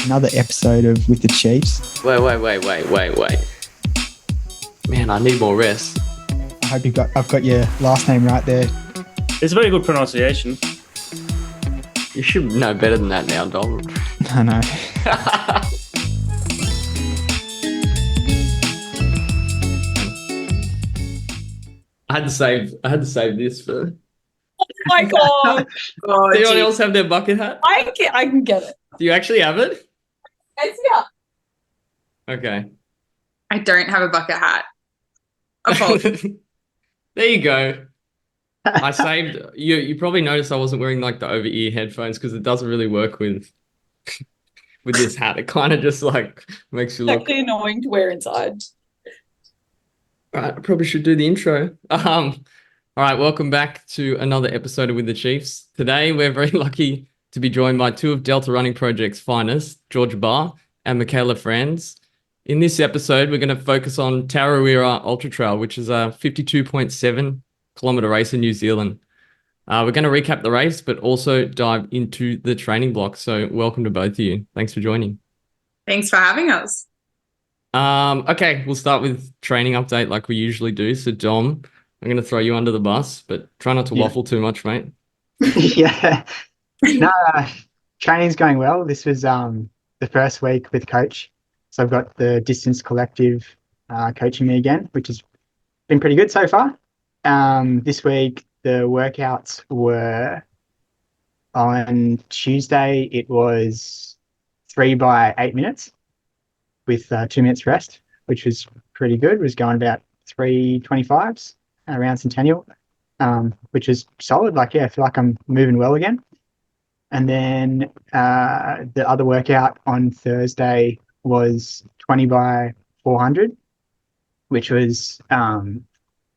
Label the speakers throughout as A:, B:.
A: Another episode of With the Chiefs.
B: Wait. Man, I need more rest.
A: I hope I've got your last name right there.
C: It's a very good pronunciation.
B: You should know better than that now, Donald.
A: I know.
B: I had to save this for.
D: Oh my god!
B: Does anyone else have their bucket hat?
D: I can get it.
B: Do you actually have it?
D: It's yeah.
B: Okay.
E: I don't have a bucket hat. Apologies.
B: There you go. I saved you. You probably noticed I wasn't wearing like the over-ear headphones because it doesn't really work with this hat. It kind of just like makes you
D: It's
B: look.
D: actually annoying to wear inside.
B: Right, I probably should do the intro. All right, welcome back to another episode of With the Chiefs. Today, we're very lucky to be joined by two of Delta Running Project's finest, George Barr and Michaela Franz. In this episode, we're going to focus on Tarawera Ultra Trail, which is a 52.7 kilometer race in New Zealand. We're going to recap the race, but also dive into the training block. So welcome to both of you. Thanks for joining.
E: Thanks for having us.
B: Okay, we'll start with training update like we usually do. So Dom, I'm going to throw you under the bus, but try not to waffle too much, mate.
A: Yeah. No, training's going well. This was the first week with coach. So I've got the Distance Collective coaching me again, which has been pretty good so far. This week, the workouts were on Tuesday, it was 3 by 8 minutes with 2 minutes rest, which was pretty good. It was going about 3:25s around Centennial, which is solid. Like, yeah, I feel like I'm moving well again. And then the other workout on Thursday was 20 by 400, which was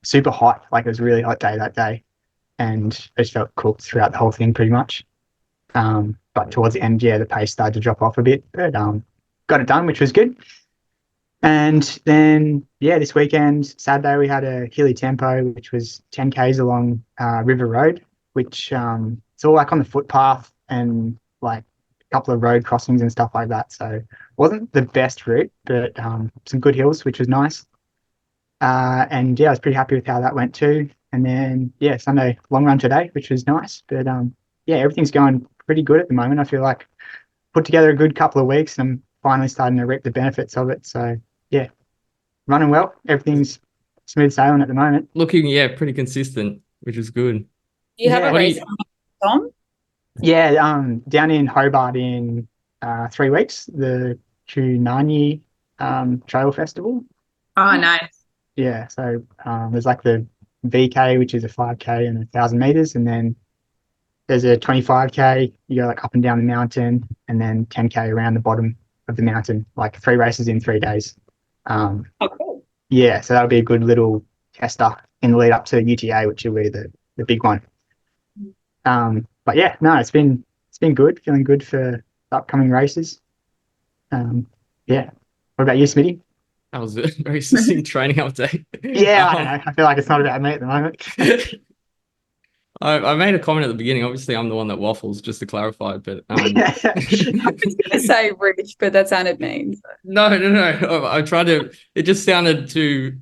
A: super hot. Like, it was a really hot day that day, and I just felt cooked throughout the whole thing pretty much. But towards the end, yeah, the pace started to drop off a bit, but got it done, which was good. And then, yeah, this weekend, Saturday, we had a hilly tempo, which was 10 Ks along River Road, which it's all like on the footpath and like a couple of road crossings and stuff like that. So it wasn't the best route, but some good hills, which was nice. And yeah, I was pretty happy with how that went too. And then, yeah, Sunday long run today, which was nice. But yeah, everything's going pretty good at the moment. I feel like put together a good couple of weeks and I'm finally starting to reap the benefits of it. So yeah, running well. Everything's smooth sailing at the moment.
B: Looking, yeah, pretty consistent, which is good.
D: Do you have a
B: What do
D: race, Tom?
A: Yeah, down in Hobart in 3 weeks, the Kunani Trail Festival.
E: Oh, nice.
A: Yeah, so there's like the VK, which is a 5K and 1,000 meters, and then there's a 25K. You go like up and down the mountain, and then 10K around the bottom of the mountain, like 3 races in 3 days.
D: Oh, cool.
A: Yeah, so that'll be a good little tester in the lead up to UTA, which will be the big one. But yeah, no, it's been good. Feeling good for the upcoming races. Yeah. What about you, Smitty?
B: That was a very succinct training update.
A: Yeah, I don't know. I feel like it's not about me at the moment.
B: I made a comment at the beginning. Obviously, I'm the one that waffles, just to clarify. But
D: I was going to say Rich, but that sounded mean. So.
B: no. I tried to. It just sounded too.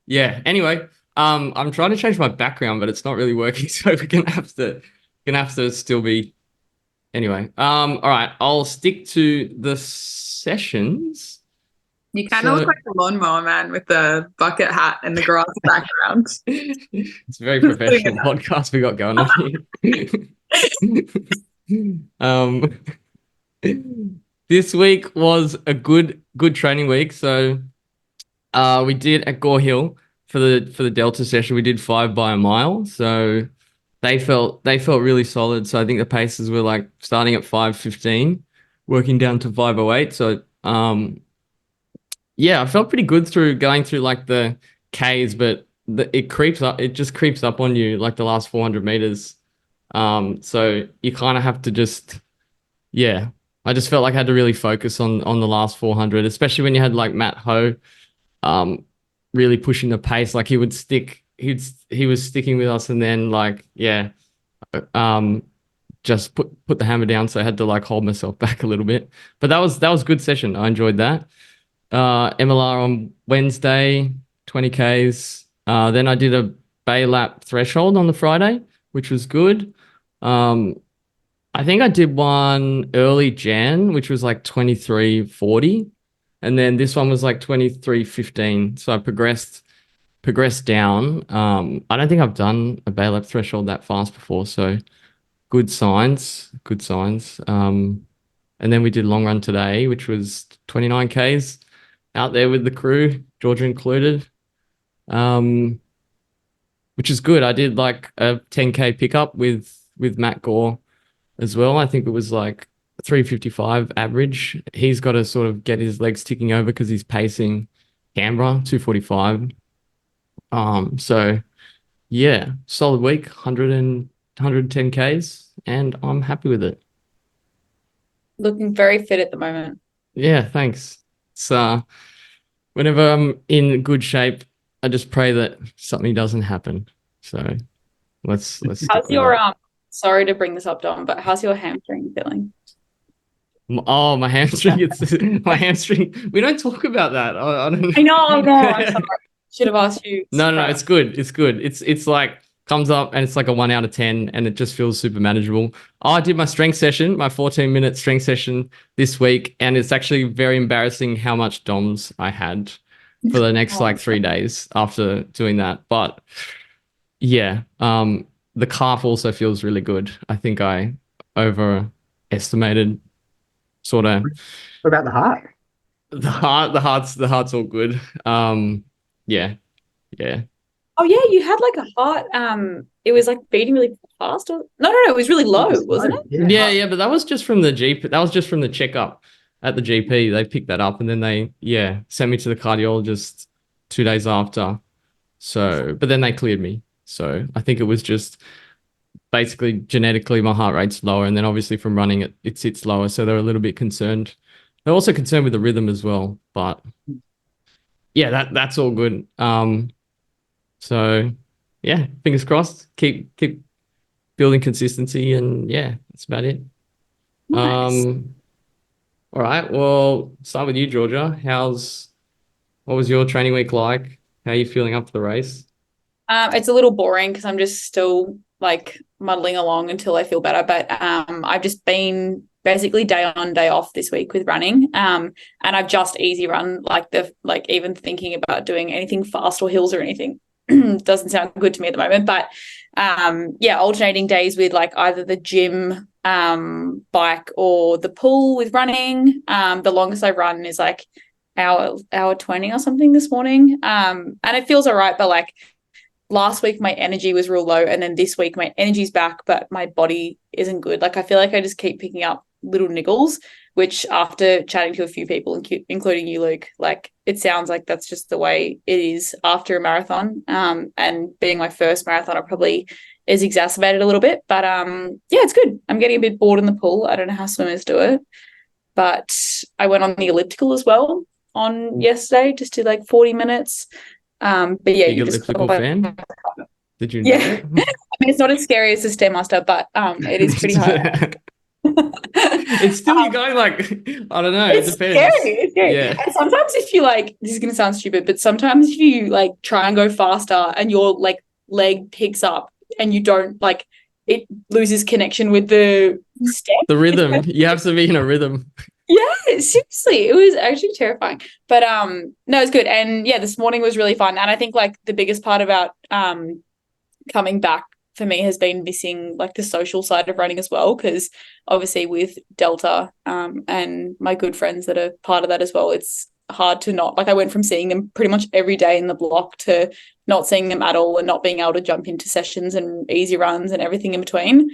B: Yeah. Anyway, I'm trying to change my background, but it's not really working. So we're gonna have to still be. Anyway, all right. I'll stick to the sessions.
E: You kind of look like a lawnmower man with the bucket hat and the grass background.
B: It's a very professional podcast we got going on here. This week was a good training week. So we did at Gore Hill for the Delta session. We did 5 by a mile. So they felt really solid. So I think the paces were like starting at 5:15, working down to 5:08. So yeah, I felt pretty good going through like the Ks, but it just creeps up on you like the last 400 meters. So you kind of have to just, yeah, I just felt like I had to really focus on the last 400, especially when you had like Matt Ho, really pushing the pace. Like he was sticking with us, and then like, yeah, just put the hammer down, so I had to like hold myself back a little bit. But that was a good session. I enjoyed that. MLR on Wednesday, 20 Ks. Then I did a Bay lap threshold on the Friday, which was good. I think I did one early Jan, which was like 23:40, and then this one was like 23:15. So I progressed down. I don't think I've done a Bay lap threshold that fast before, so good signs. And then we did long run today, which was 29 Ks out there with the crew, Georgia included, which is good. I did like a 10K pickup with Matt Gore as well. I think it was like 3:55 average. He's got to sort of get his legs ticking over because he's pacing Canberra 2:45. So yeah, solid week, 110 Ks, and I'm happy with it.
D: Looking very fit at the moment.
B: Yeah, thanks. So whenever I'm in good shape, I just pray that something doesn't happen. So let's stick
D: How's
B: with
D: your
B: that.
D: sorry to bring this up, Dom, but how's your hamstring feeling?
B: Oh, my hamstring. It's my hamstring. We don't talk about that. I don't
D: I know, no, I'm sorry. Should have asked you.
B: No, it's good. It's good. It's like comes up and it's like a 1 out of 10 and it just feels super manageable. I did my strength session, my 14-minute strength session this week, and it's actually very embarrassing how much DOMs I had for the next like 3 days after doing that. But yeah, the calf also feels really good. I think I overestimated sort of
A: What about the heart?
B: the heart's all good. Yeah.
D: Oh yeah, you had like a heart. It was like beating really fast. Or no, it was really low, wasn't it?
B: Yeah, but that was just from the GP. That was just from the checkup at the GP. They picked that up and then they sent me to the cardiologist 2 days after. So, but then they cleared me. So I think it was just basically genetically my heart rate's lower, and then obviously from running it sits lower. So they're a little bit concerned. They're also concerned with the rhythm as well. But yeah, that's all good. So yeah, fingers crossed. Keep building consistency, and yeah, that's about it.
D: Nice.
B: All right. Well, start with you, Georgia. What was your training week like? How are you feeling up for the race?
D: It's a little boring because I'm just still like muddling along until I feel better. But I've just been basically day on, day off this week with running. And I've just easy run like even thinking about doing anything fast or hills or anything doesn't sound good to me at the moment. But alternating days with like either the gym, bike, or the pool with running. The longest I've run is like hour 20 or something this morning. And it feels all right, but like last week my energy was real low, and then this week my energy's back, but my body isn't good. Like I feel like I just keep picking up little niggles, which after chatting to a few people, including you, Luke, like it sounds like that's just the way it is after a marathon. And being my first marathon, I probably is exacerbated a little bit, but it's good. I'm getting a bit bored in the pool. I don't know how swimmers do it, but I went on the elliptical as well on yesterday, just did like 40 minutes. But yeah,
B: you just elliptical fan? Did you know?
D: Yeah. I mean, it's not as scary as the Stairmaster, but it is pretty hard.
B: It's still you're going like I don't know. It depends.
D: It's scary.
B: Yeah.
D: And sometimes if you like, this is gonna sound stupid, but sometimes if you like try and go faster and your like leg picks up and you don't like, it loses connection with the step.
B: The rhythm. You have to be in a rhythm.
D: Yeah, seriously, it was actually terrifying. But no, it's good. And yeah, this morning was really fun. And I think like the biggest part about coming back for me has been missing like the social side of running as well, because obviously with Delta and my good friends that are part of that as well, it's hard to not, like I went from seeing them pretty much every day in the block to not seeing them at all and not being able to jump into sessions and easy runs and everything in between.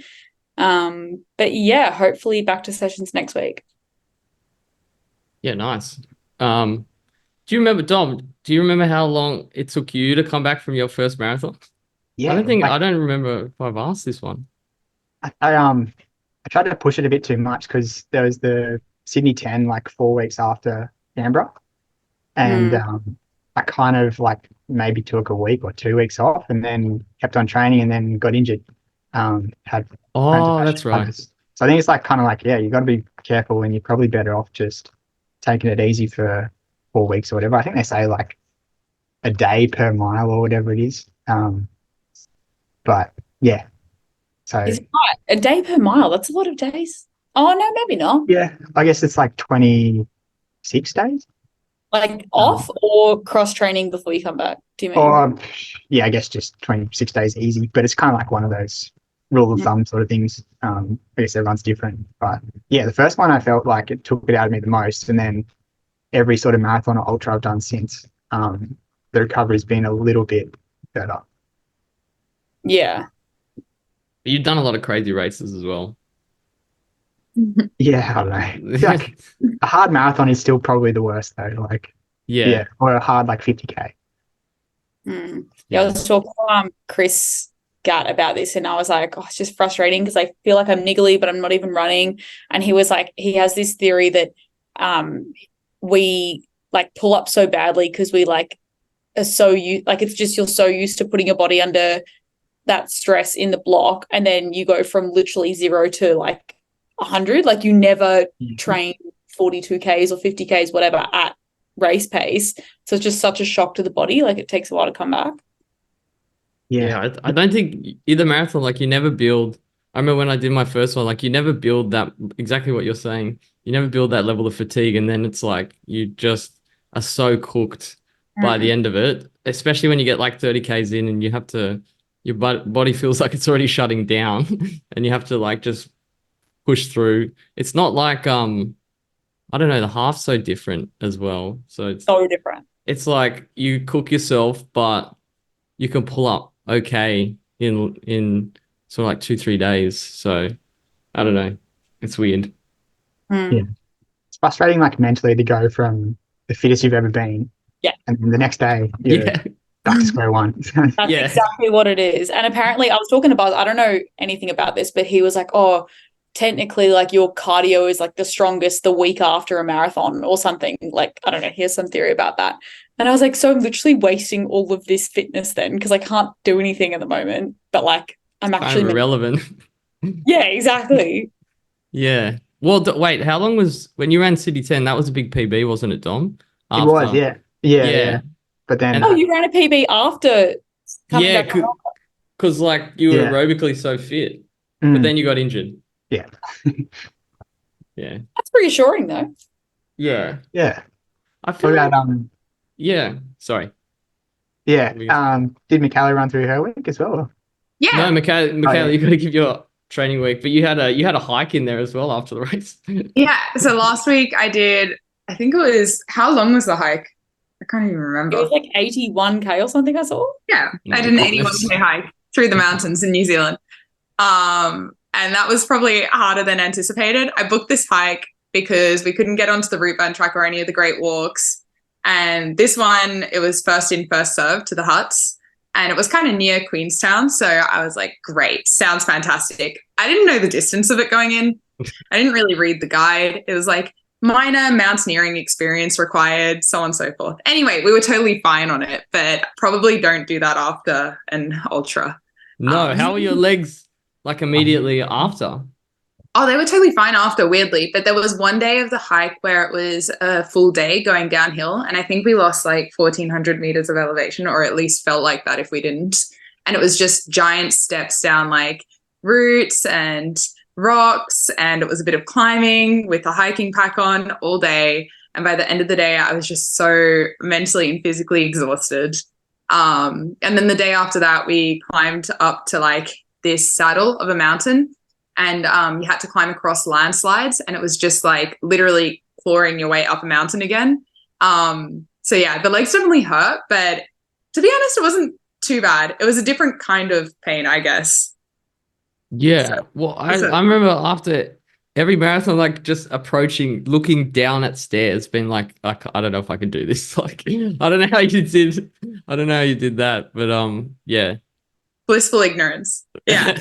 D: But yeah, hopefully back to sessions next week.
B: Yeah, nice. Do you remember, Dom, how long it took you to come back from your first marathon?
A: Yeah,
B: I don't remember if I've asked this one.
A: I tried to push it a bit too much because there was the Sydney 10 like 4 weeks after Canberra, and I kind of like maybe took a week or 2 weeks off and then kept on training and then got injured. had
B: Oh, that's right.
A: runners. So I think it's like kind of like, yeah, you got to be careful, and you're probably better off just taking it easy for 4 weeks or whatever. I think they say like a day per mile or whatever it is. But yeah, so
D: Is it right? A day per mile? That's a lot of days. Oh no, maybe not.
A: yeah, I guess it's like 26 days.
D: Like off or cross training before you come back? Do you mean?
A: Or yeah, I guess just 26 days easy, but it's kind of like one of those rule of thumb sort of things. I guess everyone's different, but yeah, the first one I felt like it took it out of me the most, and then every sort of marathon or ultra I've done since, the recovery's been a little bit better.
D: Yeah.
B: You've done a lot of crazy races as well.
A: Yeah, I don't know. I feel like a hard marathon is still probably the worst though. Like
B: Yeah.
A: or a hard like 50K.
D: Yeah, I was talking to Chris Gatt about this, and I was like, oh, it's just frustrating because I feel like I'm niggly, but I'm not even running. And he was like, he has this theory that we like pull up so badly because we like are so it's just you're so used to putting your body under that stress in the block, and then you go from literally 0 to like 100. Like you never train 42Ks or 50Ks, whatever, at race pace. So it's just such a shock to the body. Like it takes a while to come back.
B: Yeah, I don't think either marathon, like you never build. I remember when I did my first one, like you never build that, exactly what you're saying. You never build that level of fatigue, and then it's like you just are so cooked by the end of it, especially when you get like 30Ks in and you have to, your body feels like it's already shutting down and you have to like just push through. It's not like, I don't know, the half's so different as well. So it's
D: so different.
B: It's like you cook yourself, but you can pull up okay in sort of like 2-3 days. So I don't know. It's weird.
A: Yeah. It's frustrating like mentally to go from the fittest you've ever been.
D: Yeah.
A: And then the next day you're back to square one.
D: That's exactly what it is. And apparently I was talking about, I don't know anything about this, but he was like, oh, technically like your cardio is like the strongest the week after a marathon or something. Like, I don't know, here's some theory about that. And I was like, so I'm literally wasting all of this fitness then because I can't do anything at the moment, but like I'm actually
B: irrelevant.
D: Yeah, exactly.
B: Yeah. Well, wait, how long was when you ran City 10? That was a big PB, wasn't it, Dom?
A: It was, yeah. But then
D: you ran a PB after coming back.
B: Because like you were aerobically so fit, but then you got injured.
A: Yeah.
B: Yeah.
D: That's reassuring though.
B: Yeah.
A: Yeah.
B: I feel
A: like
B: yeah. Sorry.
A: Yeah. Did Michaela run through her week as well?
E: Yeah.
B: No, Michaela, you got to give your training week, but you had a hike in there as well after the race.
E: Yeah. So last week I think it was, how long was the hike? I can't even remember.
D: It was like 81K or something I saw.
E: Yeah. I did an 81K hike through the mountains in New Zealand. And that was probably harder than anticipated. I booked this hike because we couldn't get onto the route burn track or any of the great walks. And this one, it was first in, first served to the huts. And it was kind of near Queenstown. So I was like, great, sounds fantastic. I didn't know the distance of it going in. I didn't really read the guide. It was like minor mountaineering experience required, so on and so forth. Anyway, we were totally fine on it, but probably don't do that after an ultra.
B: No, how were your legs like immediately after?
E: Oh, they were totally fine after, weirdly. But there was one day of the hike where it was a full day going downhill. And I think we lost like 1,400 meters of elevation, or at least felt like that if we didn't. And it was just giant steps down like roots and rocks. And it was a bit of climbing with a hiking pack on all day. And by the end of the day, I was just so mentally and physically exhausted. And then the day after that, we climbed up to like this saddle of a mountain. And you had to climb across landslides, and it was just like literally clawing your way up a mountain again. So yeah, the legs definitely hurt, but to be honest, it wasn't too bad. It was a different kind of pain, I guess.
B: Yeah. So, well, I remember after every marathon, like just approaching, looking down at stairs, being like, I don't know if I can do this. Like, I don't know how you did that, but yeah.
E: Blissful ignorance. Yeah.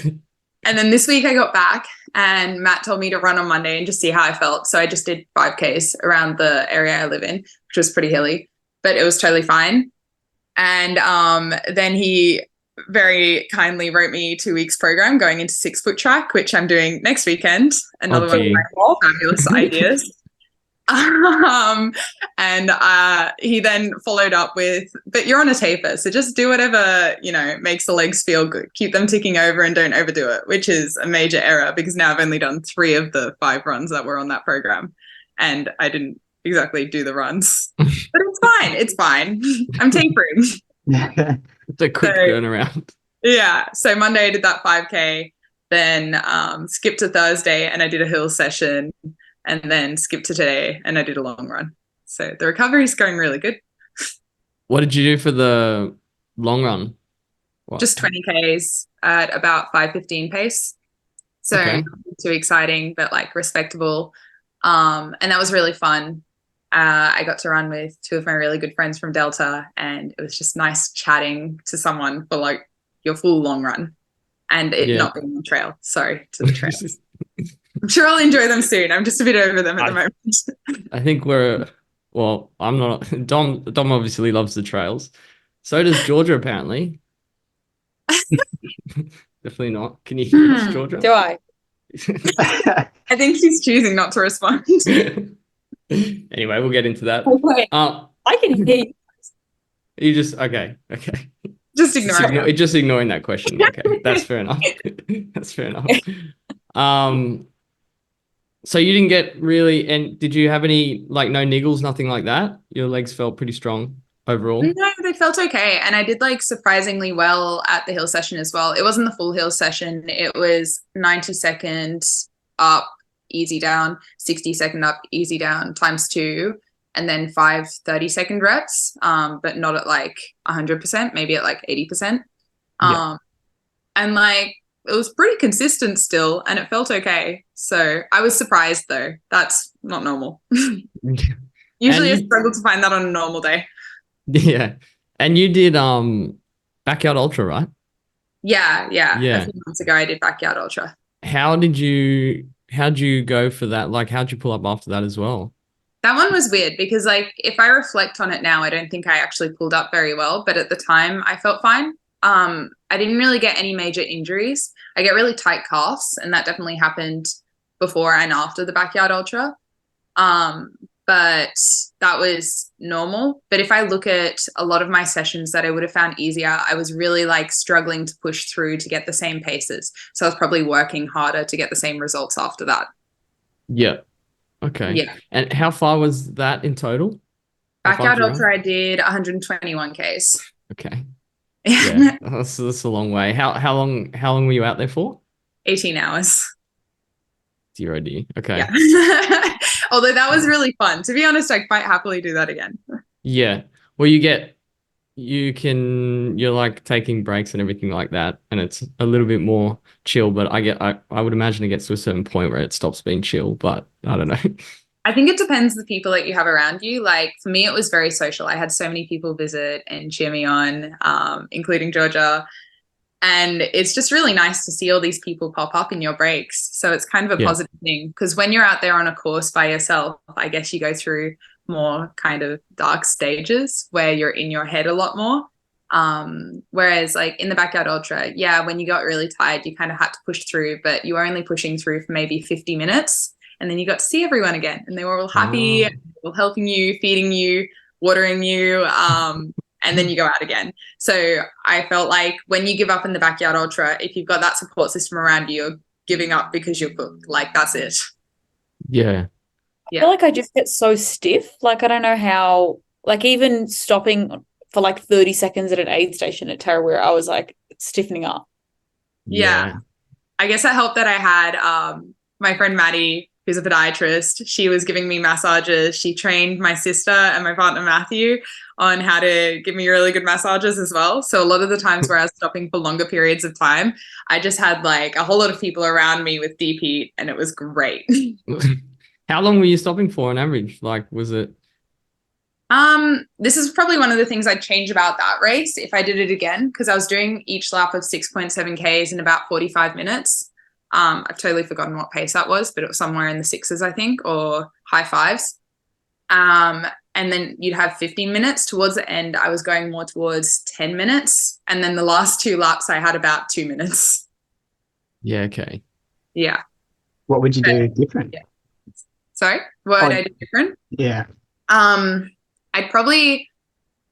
E: And then this week I got back and Matt told me to run on Monday and just see how I felt. So I just did 5Ks around the area I live in, which was pretty hilly, but it was totally fine. And then he very kindly wrote me 2 weeks program going into 6-foot track, which I'm doing next weekend. Another one of my more fabulous ideas. And he then followed up with, but you're on a taper, so just do whatever, makes the legs feel good. Keep them ticking over and don't overdo it, which is a major error because now I've only done 3 of the 5 runs that were on that program. And I didn't exactly do the runs, but it's fine. It's fine. I'm tapering.
B: It's a quick turnaround.
E: Yeah. So Monday I did that 5K, then skipped to Thursday and I did a hill session, and then skipped to today and I did a long run. So the recovery is going really good.
B: What did you do for the long run? What?
E: Just 20 Ks at about 5:15 pace. So
B: Okay.
E: Not too exciting, but like respectable. And that was really fun. I got to run with 2 of my really good friends from Delta, and it was just nice chatting to someone for like your full long run and it not being on trail. Sorry to the trail. I'm sure I'll enjoy them soon. I'm just a bit over them at the moment.
B: I think I'm not. Dom obviously loves the trails. So does Georgia, apparently. Definitely not. Can you hear us, Georgia?
D: Do I?
E: I think she's choosing not to respond.
B: Anyway, we'll get into that.
D: Okay. I can hear you.
B: You just okay.
E: Just ignore it.
B: Just ignoring that question. Okay, that's fair enough. That's fair enough. So you didn't get really, and did you have any like no niggles, nothing like that? Your legs felt pretty strong overall.
E: No, they felt okay. And I did like surprisingly well at the hill session as well. It wasn't the full hill session. It was 90 seconds up, easy down, 60-second up, easy down ×2, and then 5 30-second reps, but not at like 100%, maybe at like 80%. And like, it was pretty consistent still, and it felt okay. So I was surprised though. That's not normal. Usually I struggle to find that on a normal day.
B: Yeah. And you did Backyard Ultra, right?
E: Yeah.
B: Yeah.
E: A few months ago I did Backyard Ultra.
B: How'd you go for that? Like, how'd you pull up after that as well?
E: That one was weird because like if I reflect on it now, I don't think I actually pulled up very well, but at the time I felt fine. I didn't really get any major injuries. I get really tight calves, and that definitely happened before and after the Backyard Ultra. But that was normal. But if I look at a lot of my sessions that I would have found easier, I was really like struggling to push through to get the same paces. So I was probably working harder to get the same results after that.
B: Yeah. Okay.
E: Yeah.
B: And how far was that in total?
E: Backyard Ultra, I did 121 Ks.
B: Okay. Yeah, that's a long way. How long were you out there for?
E: 18 hours.
B: 0 D. Okay.
E: Yeah. Although that was really fun. To be honest, I'd quite happily do that again.
B: Yeah. Well, you're like taking breaks and everything like that, and it's a little bit more chill, but I would imagine it gets to a certain point where it stops being chill, but I don't know.
E: I think it depends the people that you have around you. Like for me, it was very social. I had so many people visit and cheer me on, including Georgia. And it's just really nice to see all these people pop up in your breaks. So it's kind of a positive thing, because when you're out there on a course by yourself, I guess you go through more kind of dark stages where you're in your head a lot more. Whereas like in the Backyard Ultra, when you got really tired, you kind of had to push through, but you were only pushing through for maybe 50 minutes. And then you got to see everyone again, and they were all happy, all helping you, feeding you, watering you, and then you go out again. So I felt like when you give up in the Backyard Ultra, if you've got that support system around you, you're giving up because you're cooked. Like that's it.
B: Yeah.
D: I feel like I just get so stiff. Like I don't know how. Like even stopping for like 30 seconds at an aid station at Tarawera, I was like stiffening up.
E: Yeah. I guess it helped that I had my friend Maddie, who's a podiatrist. She was giving me massages. She trained my sister and my partner Matthew on how to give me really good massages as well. So a lot of the times where I was stopping for longer periods of time, I just had like a whole lot of people around me with deep heat, and it was great.
B: How long were you stopping for on average? Like, was it?
E: This is probably one of the things I'd change about that race if I did it again, because I was doing each lap of 6.7 Ks in about 45 minutes. I've totally forgotten what pace that was, but it was somewhere in the 6s, I think, or high 5s. and then you'd have 15 minutes. Towards the end, I was going more towards 10 minutes. And then the last 2 laps, I had about 2 minutes.
B: Yeah, okay.
E: Yeah.
A: What would you do different?
E: Yeah. Sorry, what would I do different?
A: Yeah.
E: I'd probably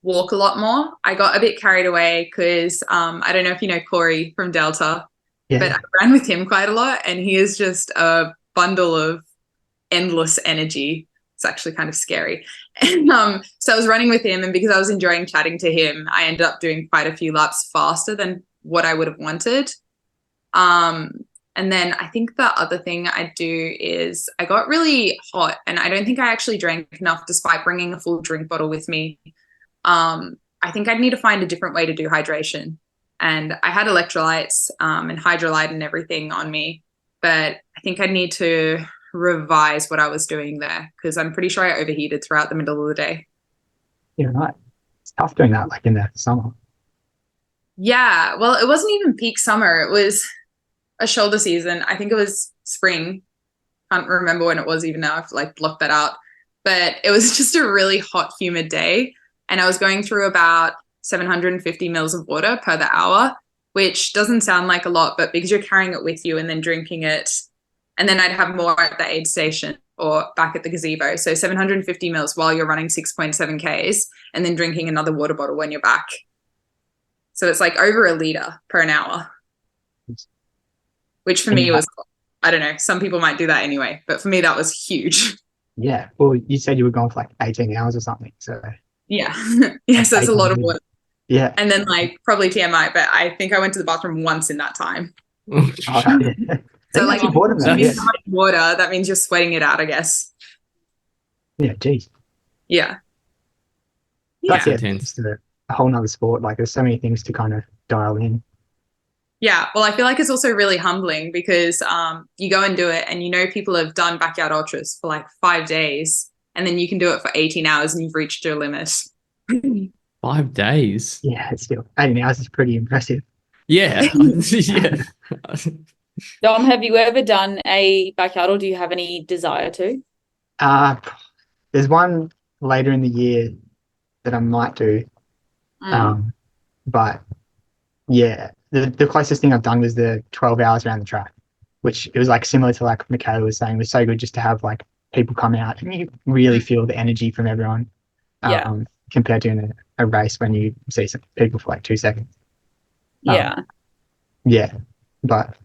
E: walk a lot more. I got a bit carried away because I don't know if you know Corey from Delta, but I ran with him quite a lot, and he is just a bundle of endless energy. It's actually kind of scary. And so I was running with him, and because I was enjoying chatting to him, I ended up doing quite a few laps faster than what I would have wanted. And then I think the other thing I do is I got really hot, and I don't think I actually drank enough despite bringing a full drink bottle with me. I think I'd need to find a different way to do hydration. And I had electrolytes and hydrolyte and everything on me, but I think I'd need to revise what I was doing there because I'm pretty sure I overheated throughout the middle of the day.
A: Yeah, right. It's tough doing that like in the summer.
E: Yeah, well, it wasn't even peak summer. It was a shoulder season. I think it was spring. Can't remember when it was even now. I've like blocked that out. But it was just a really hot, humid day. And I was going through about 750 mils of water per the hour, which doesn't sound like a lot, but because you're carrying it with you and then drinking it, and then I'd have more at the aid station or back at the gazebo. So 750 mils while you're running 6.7 Ks and then drinking another water bottle when you're back. So it's like over a liter per an hour, which for me was, I don't know, some people might do that anyway, but for me that was huge.
A: Yeah. Well, you said you were gone for like 18 hours or something. So
E: yeah. Yeah. So it's a lot of water.
A: Yeah.
E: And then like probably TMI, but I think I went to the bathroom once in that time.
A: Yeah.
E: So like
A: important,
E: if you drink water, that means you're sweating it out, I guess.
A: Yeah, geez.
E: Yeah.
A: That's it's a whole nother sport. Like there's so many things to kind of dial in.
E: Yeah. Well, I feel like it's also really humbling because you go and do it and you know people have done backyard ultras for like 5 days and then you can do it for 18 hours and you've reached your limit.
B: 5 days?
A: Yeah, it's still 18 hours is pretty impressive.
B: Yeah. Yeah.
D: Dom, have you ever done a backyard or do you have any desire to?
A: There's one later in the year that I might do. But yeah, the closest thing I've done was the 12 hours around the track, which it was like similar to like Michaela was saying, it was so good just to have like people come out and you really feel the energy from everyone. Compared to in a race when you see some people for like 2 seconds.
D: Yeah.
A: But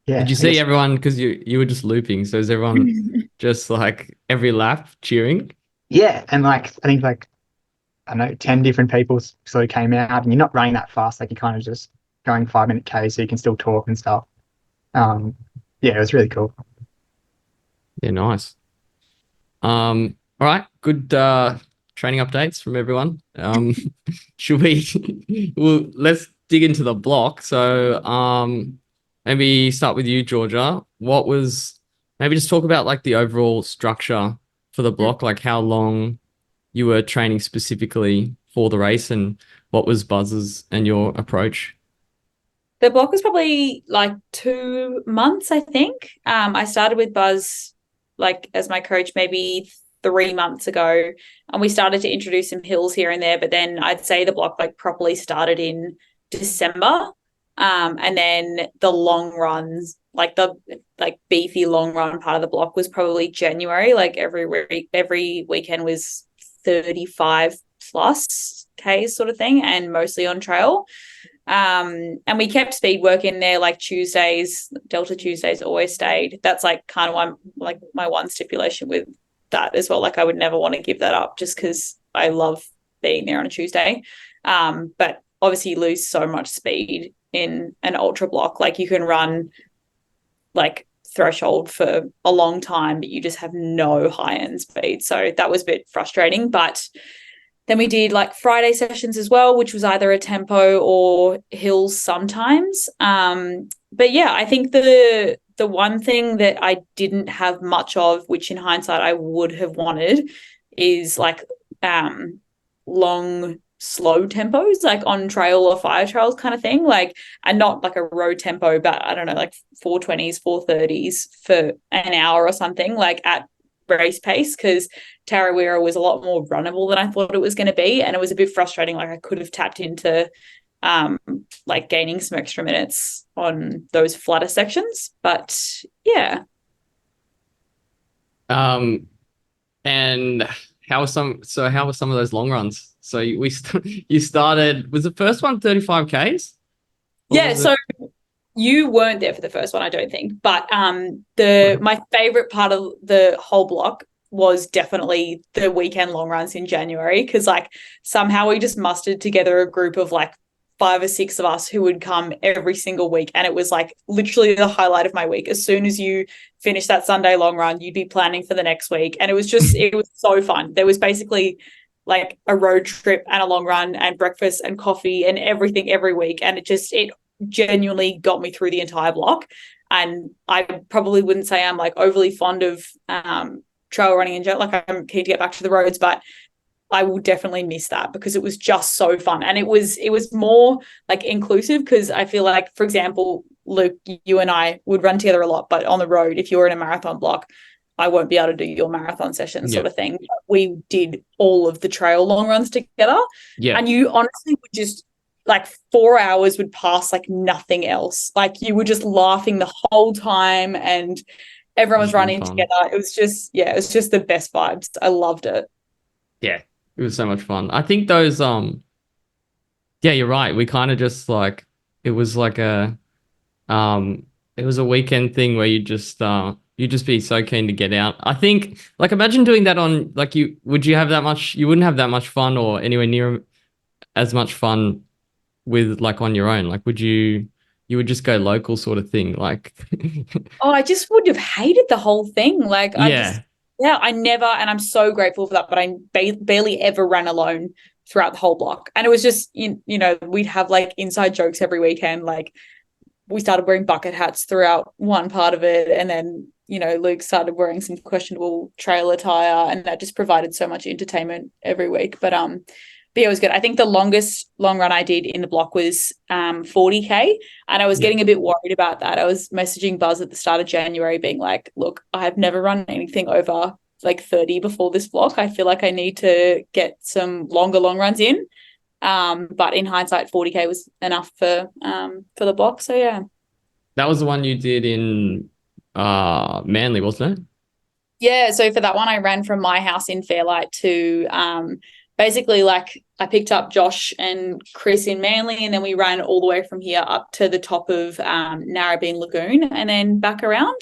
A: yeah.
B: Did you see everyone, because you were just looping, so is everyone just like every lap cheering? Yeah,
A: and like I think like I don't know 10 different people sort of came out, and you're not running that fast, like you're kind of just going 5-minute K so you can still talk and stuff. Yeah, it was really cool.
B: Yeah, nice. All right, good training updates from everyone. Should we let's dig into the block. So maybe start with you, Georgia. Maybe just talk about like the overall structure for the block, like how long you were training specifically for the race and what was Buzz's and your approach?
D: The block was probably like 2 months, I think. I started with Buzz like as my coach maybe 3 months ago, and we started to introduce some hills here and there, but then I'd say the block like properly started in December. And then the long runs, like the beefy long run part of the block was probably January. Like every weekend was 35 plus Ks sort of thing, and mostly on trail. And we kept speed work in there, like Tuesdays, Delta Tuesdays always stayed. That's like kind of my one stipulation with that as well. Like I would never want to give that up just because I love being there on a Tuesday. But obviously you lose so much speed in an ultra block. Like you can run like threshold for a long time, but you just have no high end speed. So that was a bit frustrating. But then we did like Friday sessions as well, which was either a tempo or hills sometimes. But yeah, I think the one thing that I didn't have much of, which in hindsight I would have wanted, is like long slow tempos, like on trail or fire trails kind of thing, like, and not like a road tempo, but I don't know, like 420s 430s for an hour or something, like at race pace, because Tarawera was a lot more runnable than I thought it was going to be, and it was a bit frustrating. Like I could have tapped into like gaining some extra minutes on those flatter sections, but yeah.
B: And how were some of those long runs? So you started, was the first one 35 Ks?
D: Yeah, so you weren't there for the first one, I don't think. But my favorite part of the whole block was definitely the weekend long runs in January, because like somehow we just mustered together a group of like 5 or 6 of us who would come every single week, and it was like literally the highlight of my week. As soon as you finish that Sunday long run, you'd be planning for the next week, and it was so fun. There was basically like a road trip and a long run and breakfast and coffee and everything every week, and it genuinely got me through the entire block. And I probably wouldn't say I'm like overly fond of trail running in general. Like I'm keen to get back to the roads, but I will definitely miss that because it was just so fun. And it was more like inclusive, because I feel like, for example, Luke, you and I would run together a lot, but on the road, if you're in a marathon block, I won't be able to do your marathon session sort of thing. We did all of the trail long runs together. Yeah. And you honestly would just like 4 hours would pass like nothing else. Like you were just laughing the whole time and everyone was running together. It was just the best vibes. I loved it.
B: Yeah. It was so much fun. I think those, yeah, you're right. We kind of just like, it was like it was a weekend thing where you just be so keen to get out. I think, like, imagine doing that on, like, you wouldn't have that much fun or anywhere near as much fun with, like, on your own. Like, you would just go local sort of thing. Like,
D: I just would have hated the whole thing. Like, I never, and I'm so grateful for that, but I barely ever ran alone throughout the whole block. And it was just, you know, we'd have like inside jokes every weekend. Like we started wearing bucket hats throughout one part of it. And then, you know, Luke started wearing some questionable trail attire, and that just provided so much entertainment every week. But yeah, it was good. I think the longest long run I did in the block was 40K, and I was getting a bit worried about that. I was messaging Buzz at the start of January being like, look, I've never run anything over like 30 before this block. I feel like I need to get some longer long runs in. But in hindsight, 40K was enough for the block. So yeah.
B: That was the one you did in Manly, wasn't it?
D: Yeah, so for that one, I ran from my house in Fairlight to basically, like, I picked up Josh and Chris in Manly, and then we ran all the way from here up to the top of Narrabeen Lagoon and then back around.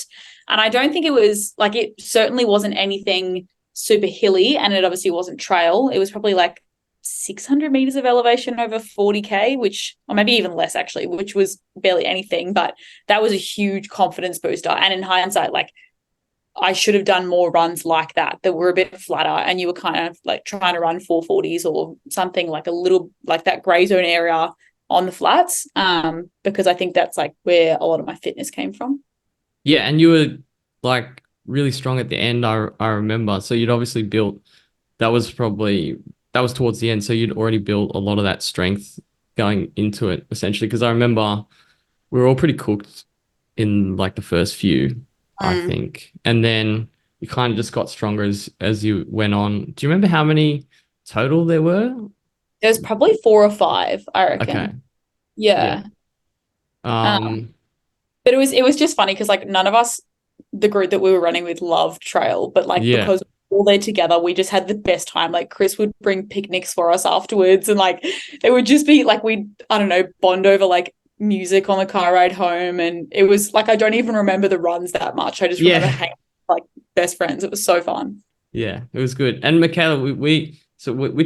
D: And I don't think it was, like, it certainly wasn't anything super hilly, and it obviously wasn't trail. It was probably like 600 meters of elevation over 40K, or maybe even less actually, which was barely anything, but that was a huge confidence booster. And in hindsight, like, I should have done more runs like that were a bit flatter, and you were kind of like trying to run 440s or something, like a little like that gray zone area on the flats, because I think that's like where a lot of my fitness came from.
B: Yeah, and you were like really strong at the end, I remember. So you'd obviously built, that was towards the end, so you'd already built a lot of that strength going into it, essentially, because I remember we were all pretty cooked in like the first few, I think. And then you kind of just got stronger as you went on. Do you remember how many total there were?
D: There's probably 4 or 5, I reckon. Okay. Yeah. But it was just funny because like none of us, the group that we were running with, loved trail, but like because we're all there together, we just had the best time. Like Chris would bring picnics for us afterwards, and like it would just be like I don't know, bond over like music on the car ride home, and it was like I don't even remember the runs that much. I just remember hanging like best friends. It was so fun. Yeah,
B: it was good. And Michaela, which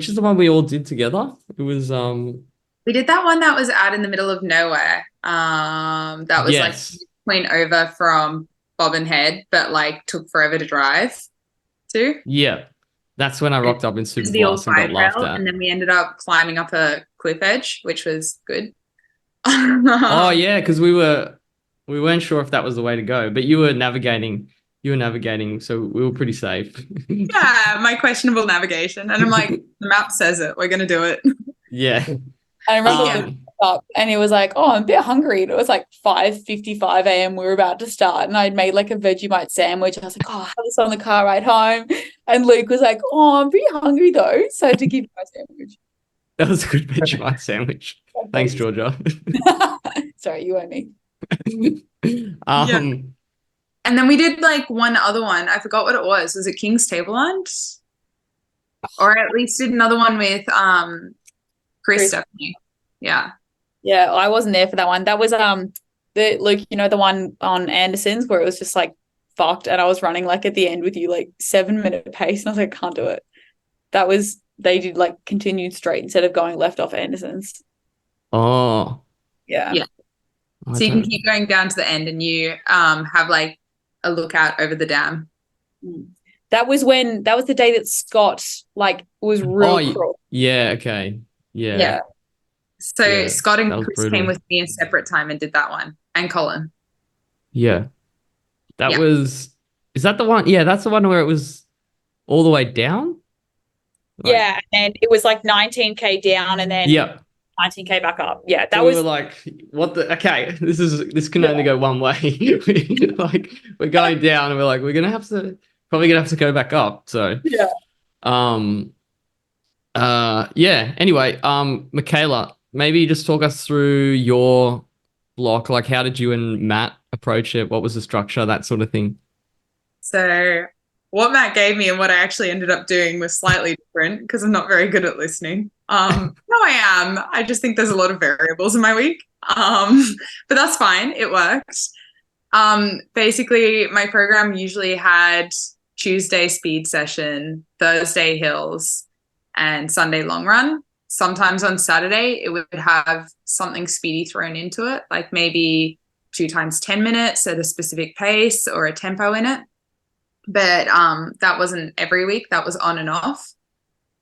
B: is the one we all did together? It was
E: we did that one that was out in the middle of nowhere. That was like point over from Bobbin Head, but like took forever to drive to.
B: Yeah, that's when I rocked up in Super Blast and got laughed at.
E: And then we ended up climbing up a cliff edge, which was good.
B: Oh yeah, because we weren't sure if that was the way to go, but you were navigating, so we were pretty safe.
E: Yeah, my questionable navigation, and I'm like, the map says it, we're gonna do it.
B: Yeah.
D: I remember up and he was like, oh, I'm a bit hungry. And it was like 5:55 a.m. We were about to start, and I'd made like a Vegemite sandwich. I was like, oh, I'll have this on the car ride home. And Luke was like, oh, I'm pretty hungry though, so I had to give you my sandwich.
B: That was a good Vegemite sandwich. Thanks, Georgia.
D: Sorry, you owe me.
E: And then we did like one other one. I forgot what it was. Was it King's Table Lunch? Or at least did another one with Chris Stephanie. Yeah.
D: Yeah, I wasn't there for that one. That was the Luke, you know, the one on Anderson's where it was just like fucked, and I was running like at the end with you like 7-minute pace, and I was like, can't do it. That was, they did like continued straight instead of going left off Anderson's.
B: Oh.
D: Yeah.
E: So you can keep going down to the end, and you have like a lookout over the dam.
D: That was the day that Scott like was real cruel.
B: Yeah, okay. Yeah.
E: So Scott and Chris
B: brutal.
E: came with me a separate time and did that one, and Colin.
B: Yeah. That was, is that the one? Yeah, that's the one where it was all the way down?
D: Like, yeah, and it was like 19K down and then 19K back up. Yeah, that
B: so
D: was.
B: We were like, what the? Okay, this can only go one way. Like, we're going down, and we're like, probably gonna have to go back up. So Anyway, Michaela, maybe just talk us through your block. Like, how did you and Matt approach it? What was the structure? That sort of thing.
E: So what Matt gave me and what I actually ended up doing was slightly different because I'm not very good at listening. No, I am. I just think there's a lot of variables in my week. But that's fine. It worked. Basically, my program usually had Tuesday speed session, Thursday hills, and Sunday long run. Sometimes on Saturday, it would have something speedy thrown into it, like maybe 2 times 10 minutes at a specific pace or a tempo in it. But that wasn't every week. That was on and off.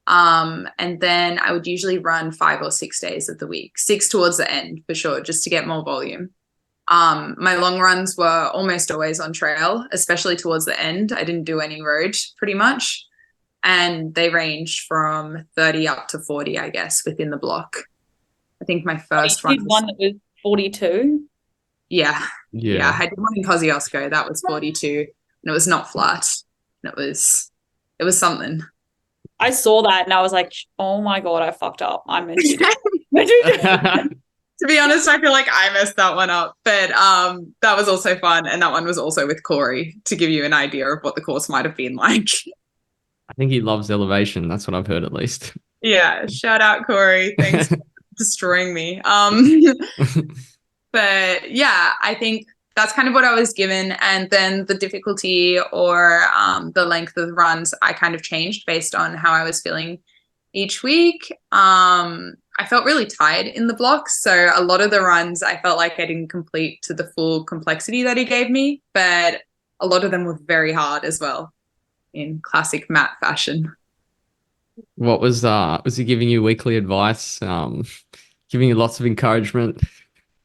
E: And then I would usually run 5 or 6 days of the week, 6 towards the end for sure, just to get more volume. My long runs were almost always on trail, especially towards the end. I didn't do any road pretty much. And they range from 30 up to 40, I guess, within the block. I think my first
D: one was one that was 42.
E: Yeah. I did one in Kosciuszko. That was 42, and it was not flat. And it was something.
D: I saw that and I was like, oh my God, I fucked up. I missed it.
E: To be honest, I feel like I messed that one up, but that was also fun. And that one was also with Corey, to give you an idea of what the course might have been like.
B: I think he loves elevation. That's what I've heard, at least.
E: Yeah. Shout out, Corey. Thanks for destroying me. But yeah, I think that's kind of what I was given. And then the difficulty or the length of the runs, I kind of changed based on how I was feeling each week. I felt really tired in the blocks. So a lot of the runs, I felt like I didn't complete to the full complexity that he gave me, but a lot of them were very hard as well, in classic Matt fashion.
B: What was he giving you weekly advice, giving you lots of encouragement?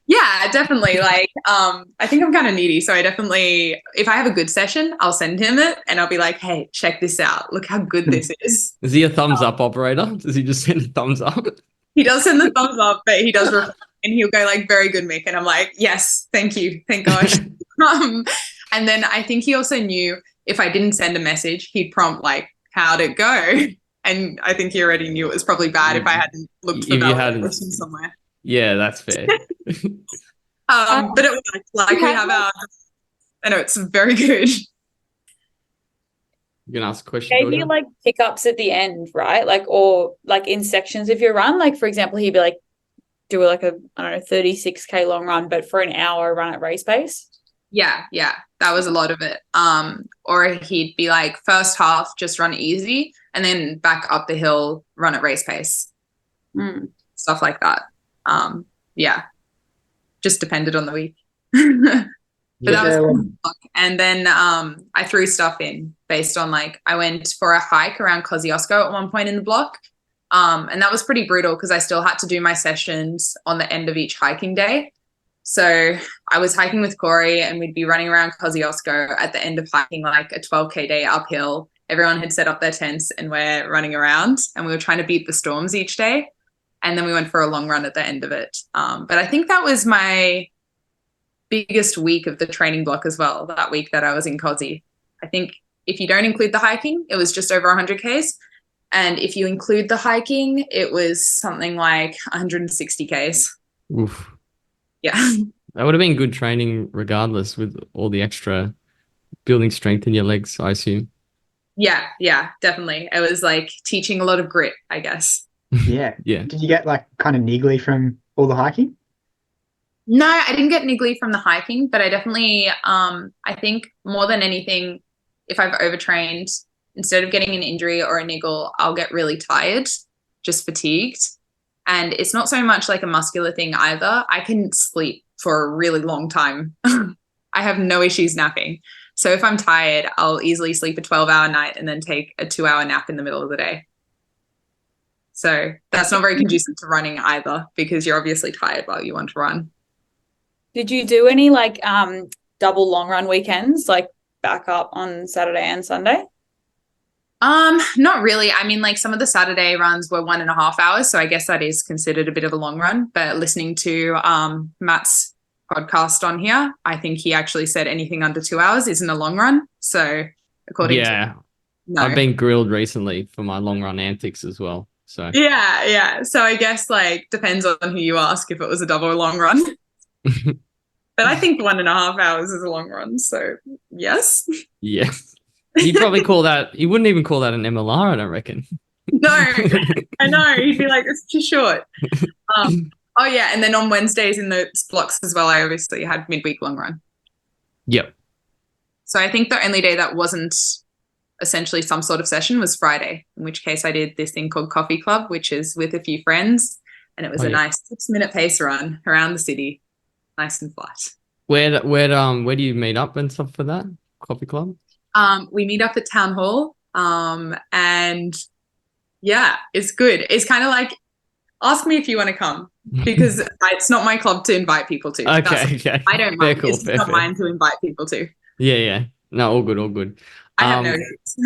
E: Yeah, definitely. Like, I think I'm kind of needy. So I definitely, if I have a good session, I'll send him it and I'll be like, hey, check this out. Look how good this is.
B: Is he a thumbs up operator? Does he just send a thumbs up?
E: He does send the thumbs up, but he does and he'll go like, very good, Mick. And I'm like, yes, thank you. Thank God. And then I think he also knew if I didn't send a message, he'd prompt like, how'd it go? And I think he already knew it was probably bad if I hadn't looked for that somewhere.
B: Yeah, that's fair.
E: But it was like we have our, I know it's very good.
B: You can ask a question.
D: Gave you like pickups at the end, right? Like, or like in sections of your run. Like, for example, he'd be like, do like a, I don't know, 36K long run, but for an hour run at race pace.
E: Yeah, that was a lot of it. Or he'd be like, first half, just run easy, and then back up the hill, run at race pace. Stuff like that. Yeah, just depended on the week. But that was fun. And then I threw stuff in based on like, I went for a hike around Kosciuszko at one point in the block. And that was pretty brutal because I still had to do my sessions on the end of each hiking day. So I was hiking with Corey and we'd be running around Kosciuszko at the end of hiking like a 12K day uphill. Everyone had set up their tents and we're running around and we were trying to beat the storms each day. And then we went for a long run at the end of it. But I think that was my biggest week of the training block as well, that week that I was in Cozzy. I think if you don't include the hiking, it was just over 100 Ks. And if you include the hiking, it was something like 160 Ks.
B: Oof.
E: Yeah.
B: That would have been good training regardless with all the extra building strength in your legs, I assume.
E: Yeah, definitely. It was like teaching a lot of grit, I guess.
A: Yeah.
B: Yeah.
A: Did you get like kind of niggly from all the hiking?
E: No, I didn't get niggly from the hiking, but I definitely, I think more than anything, if I've overtrained, instead of getting an injury or a niggle, I'll get really tired, just fatigued. And it's not so much like a muscular thing either. I can sleep for a really long time. I have no issues napping. So if I'm tired, I'll easily sleep a 12-hour night and then take a 2-hour nap in the middle of the day. So that's not very conducive to running either, because you're obviously tired while you want to run.
D: Did you do any like double long run weekends, like back up on Saturday and Sunday?
E: Not really. I mean, like some of the Saturday runs were 1.5 hours, so I guess that is considered a bit of a long run. But listening to Matt's podcast on here, I think he actually said anything under 2 hours isn't a long run. So according to no.
B: I've been grilled recently for my long run antics as well. So
E: yeah. So I guess like depends on who you ask if it was a double or long run. But I think 1.5 hours is a long run. So yes.
B: Yeah. He'd probably call that, he wouldn't even call that an MLR, I don't reckon.
E: No, I know. He'd be like, it's too short. Oh yeah, and then on Wednesdays in the blocks as well, I obviously had midweek long run.
B: Yep.
E: So I think the only day that wasn't essentially some sort of session was Friday, in which case I did this thing called Coffee Club, which is with a few friends, and it was a nice 6-minute pace run around the city, nice and flat.
B: Where do you meet up and stuff for that coffee club?
E: We meet up at Town Hall, and yeah, it's good. It's kind of like, ask me if you want to come, because it's not my club to invite people to.
B: Okay.
E: I don't mind.
B: Cool,
E: it's not mine to invite people to.
B: Yeah. No, all good.
E: I have no notes.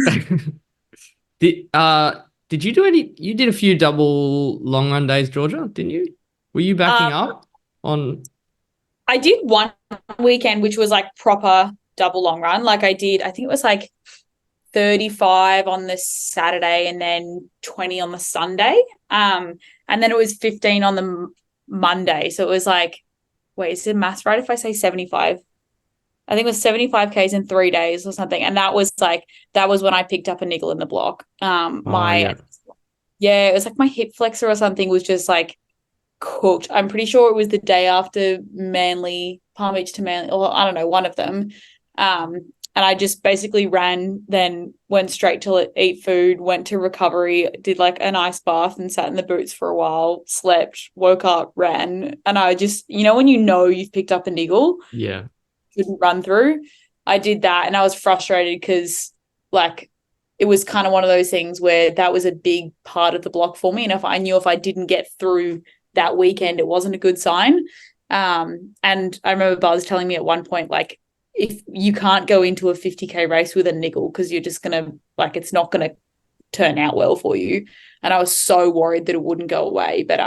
B: Did you do any? You did a few double long run days, Georgia, didn't you? Were you backing up on?
D: I did one weekend, which was like proper double long run. Like I think it was like 35 on the Saturday and then 20 on the Sunday. And then it was 15 on the Monday. So it was like, wait, is it maths right if I say 75? I think it was 75 Ks in 3 days or something. And that was when I picked up a niggle in the block. It was like my hip flexor or something was just like cooked. I'm pretty sure it was the day after Palm Beach to Manly, or I don't know, one of them. And I just basically ran, then went straight to eat food, went to recovery, did like an ice bath and sat in the boots for a while, slept, woke up, ran. And I just, when you've picked up a niggle, couldn't run through. I did that and I was frustrated because like it was kind of one of those things where that was a big part of the block for me. And if I didn't get through that weekend, it wasn't a good sign. And I remember Buzz telling me at one point, like, if you can't go into a 50K race with a niggle because you're just going to, like, it's not going to turn out well for you. And I was so worried that it wouldn't go away, but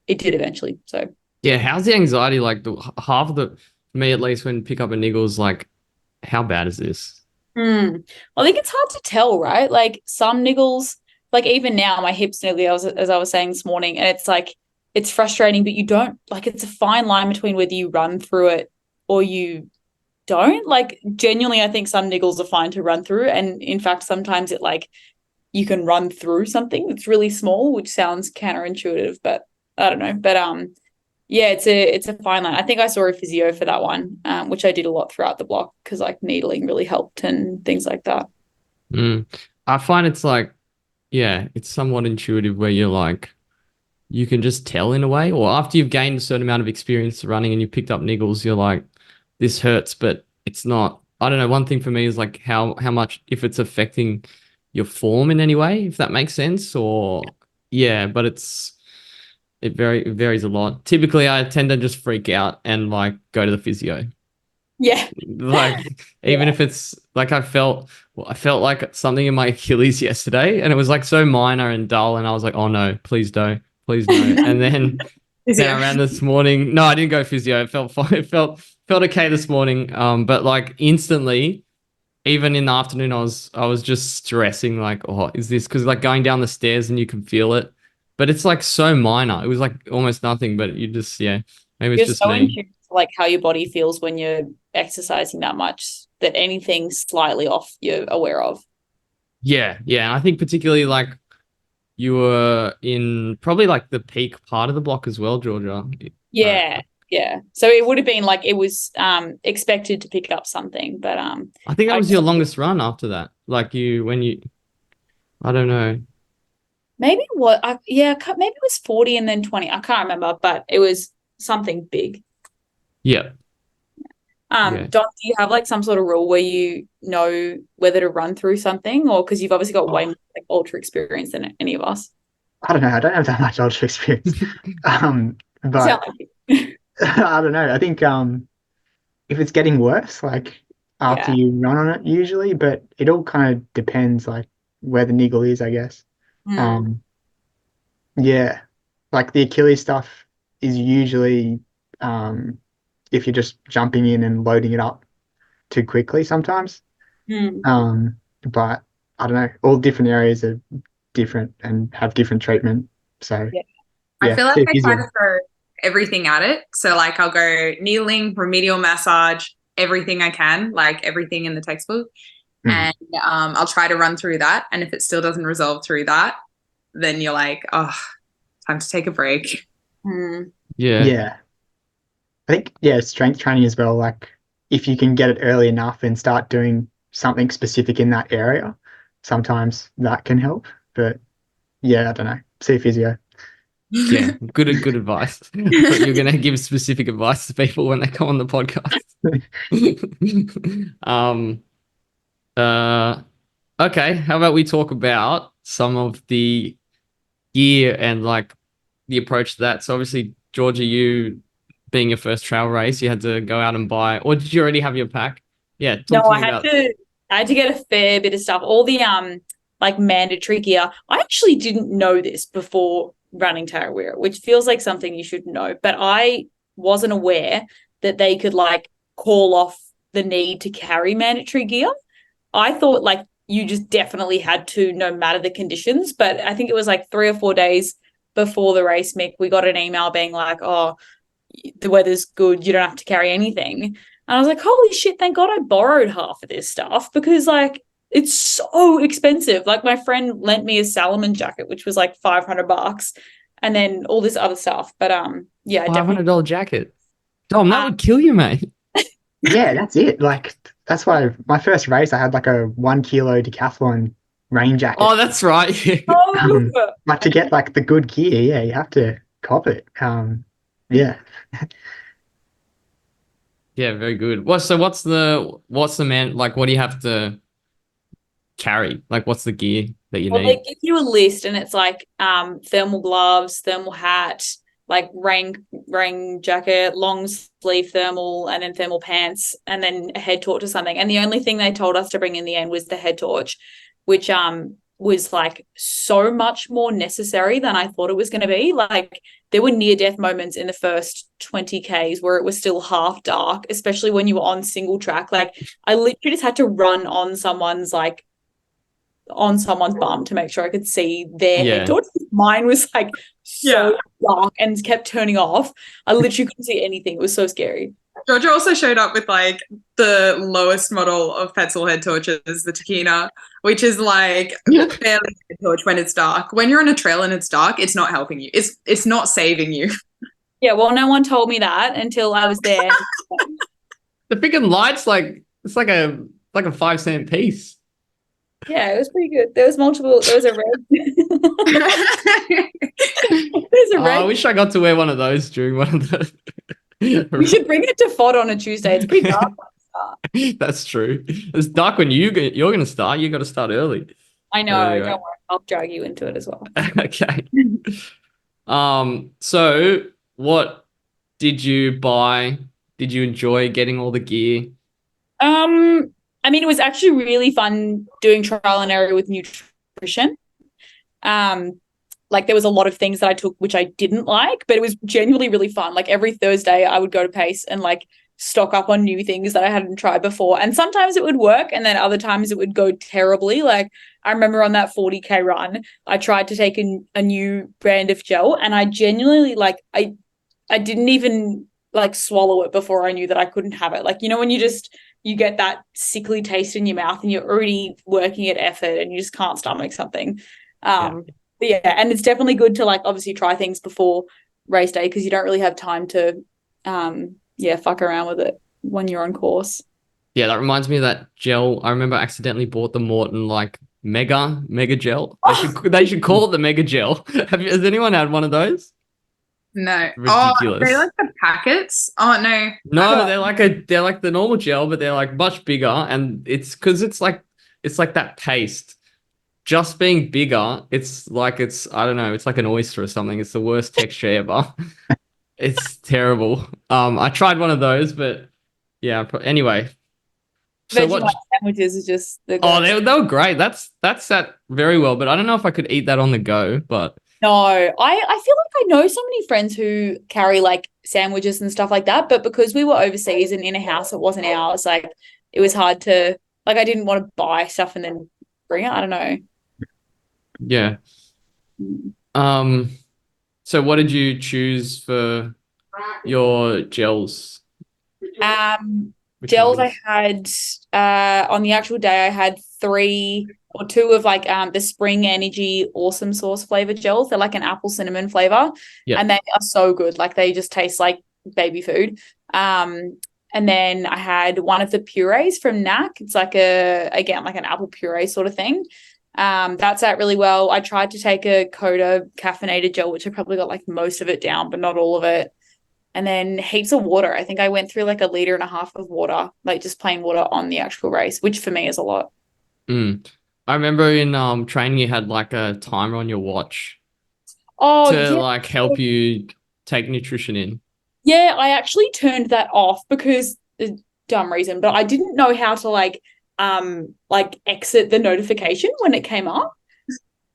D: it did eventually. So
B: yeah, how's the anxiety? Like half of me at least, when pick up a niggle is like, how bad is this?
D: I think it's hard to tell, right? Like some niggles, like even now my hips niggly, as I was saying this morning, and it's like, it's frustrating, but you don't, like, it's a fine line between whether you run through it or you don't. Like genuinely, I think some niggles are fine to run through, and in fact sometimes it like you can run through something that's really small, which sounds counterintuitive, but I don't know. But yeah, it's a fine line. I think I saw a physio for that one, which I did a lot throughout the block because like needling really helped and things like that.
B: I find it's like, yeah, it's somewhat intuitive where you're like, you can just tell in a way, or after you've gained a certain amount of experience running and you picked up niggles, you're like, this hurts, but it's not. I don't know. One thing for me is like how much, if it's affecting your form in any way, if that makes sense, or yeah, but it varies a lot. Typically, I tend to just freak out and like go to the physio.
D: Yeah.
B: Like even if it's like I felt like something in my Achilles yesterday, and it was like so minor and dull, and I was like, oh no, please don't Please no. And then
E: Physio.
B: then I ran this morning. No, I didn't go physio. It felt fine. It felt okay this morning. But like instantly, even in the afternoon, I was just stressing like, oh, is this because like going down the stairs and you can feel it, but it's like so minor. It was like almost nothing, but you just maybe it's
D: You're
B: just
D: so in
B: me.
D: tune to like how your body feels when you're exercising that much that anything slightly off you're aware of.
B: Yeah, yeah. And I think particularly like you were in probably like the peak part of the block as well, Georgia.
D: Yeah. Yeah. So it would have been like it was expected to pick up something, but
B: I think that was your longest run after that. Like I don't know.
D: maybe maybe it was 40 and then 20. I can't remember, but it was something big.
B: Yeah.
D: Don, do you have like some sort of rule where you know whether to run through something, or because you've obviously got way more like ultra experience than any of us?
A: I don't know. I don't have that much ultra experience. But
D: Sound like it.
A: I don't know. I think if it's getting worse, like after
D: Yeah.
A: you run on it usually, but it all kind of depends like where the niggle is, I guess.
D: Mm.
A: Yeah. Like the Achilles stuff is usually if you're just jumping in and loading it up too quickly sometimes.
D: Mm.
A: But I don't know, all different areas are different and have different treatment. So
D: Yeah.
E: I feel like
A: see
E: I try
A: physio.
E: to throw everything at it. So like I'll go kneeling, remedial massage, everything I can, like everything in the textbook.
A: Mm.
E: And I'll try to run through that. And if it still doesn't resolve through that, then you're like, oh, time to take a break.
D: Mm.
B: Yeah.
A: Yeah. I think, yeah, strength training as well. Like if you can get it early enough and start doing something specific in that area, sometimes that can help. But yeah, I don't know. See a physio.
B: Yeah, good advice. I thought you were gonna give specific advice to people when they come on the podcast. Okay, how about we talk about some of the gear and like the approach to that? So obviously, Georgia, you being your first trail race, you had to go out and buy, or did you already have your pack? Yeah,
D: No,
B: talk to me about.
D: I had to get a fair bit of stuff. All the like mandatory gear. I actually didn't know this before running Tarawera, which feels like something you should know, but I wasn't aware that they could like call off the need to carry mandatory gear. I thought like you just definitely had to no matter the conditions, but I think it was like 3 or 4 days before the race, Mick, we got an email being like, oh, the weather's good, you don't have to carry anything. And I was like, holy shit, thank God I borrowed half of this stuff because like it's so expensive. Like my friend lent me a Salomon jacket, which was like $500, and then all this other stuff. But yeah,
B: $500 jacket. Dom, that would kill you, mate.
A: Yeah, that's it. Like that's why my first race I had like a 1 kilo decathlon rain jacket.
B: Oh, that's right.
A: Like to get like the good gear, yeah, you have to cop it. Yeah.
B: Yeah, very good. What's the man like? What do you have to carry? Like, what's the gear that you
D: Well,
B: need?
D: they give you a list, and it's like thermal gloves, thermal hat, like rain jacket, long sleeve thermal, and then thermal pants, and then a head torch or something. And the only thing they told us to bring in the end was the head torch, which was like so much more necessary than I thought it was going to be. Like there were near death moments in the first 20 Ks where it was still half dark, especially when you were on single track. Like I literally just had to run on someone's bum to make sure I could see their head torch. Mine was like so dark and kept turning off. I literally couldn't see anything. It was so scary.
E: Georgia also showed up with like the lowest model of pencil head torches, the Takina, which is like barely a head torch when it's dark. When you're on a trail and it's dark, it's not helping you. It's not saving you.
D: Yeah, well, no one told me that until I was there.
B: The freaking light's like it's like a 5-cent piece.
D: Yeah, it was pretty good. There was a red.
B: I wish I got to wear one of those during one of the.
D: We should bring it to FOD on a Tuesday. It's pretty dark.
B: That's true. It's dark when you're going to start. You got to start early.
D: I know. Anyway. Don't worry. I'll drag you into it as well.
B: Okay. So what did you buy? Did you enjoy getting all the gear?
D: I mean, it was actually really fun doing trial and error with nutrition. like there was a lot of things that I took which I didn't like, but it was genuinely really fun. Like every Thursday I would go to Pace and like stock up on new things that I hadn't tried before. And sometimes it would work and then other times it would go terribly. Like I remember on that 40K run, I tried to take a new brand of gel and I genuinely like, I didn't even like swallow it before I knew that I couldn't have it. Like, you know, when you get that sickly taste in your mouth and you're already working at effort and you just can't stomach something. But yeah, and it's definitely good to like obviously try things before race day because you don't really have time to fuck around with it when you're on course.
B: Yeah, that reminds me of that gel. I remember I accidentally bought the Morton like mega gel. They should call it the mega gel. Has anyone had one of those?
E: No.
B: Ridiculous.
E: Oh, they like the packets. Oh no.
B: No, they're like the normal gel, but they're like much bigger, and it's because it's like that paste. Just being bigger, it's I don't know, it's like an oyster or something. It's the worst texture ever. It's terrible. I tried one of those, but yeah. Anyway, so
D: Vegemite sandwiches is just
B: they were great. That's that very well, but I don't know if I could eat that on the go. But
D: no, I feel like I know so many friends who carry like sandwiches and stuff like that, but because we were overseas and in a house that wasn't ours, like it was hard to like I didn't want to buy stuff and then bring it. I don't know.
B: Yeah. So what did you choose for your gels?
D: Gels I had on the actual day I had 3 or 2 of like the Spring Energy Awesome Sauce flavor gels. They're like an apple cinnamon flavor.
B: Yeah.
D: And they are so good. Like they just taste like baby food. And then I had one of the purees from NAC. It's like like an apple puree sort of thing. That's out really well. I tried to take a Coda caffeinated gel, which I probably got like most of it down, but not all of it. And then heaps of water. I think I went through like 1.5 liters of water, like just plain water on the actual race, which for me is a lot.
B: I remember in training you had like a timer on your watch to like help you take nutrition in.
D: Yeah, I actually turned that off because dumb reason, but I didn't know how to like exit the notification when it came up.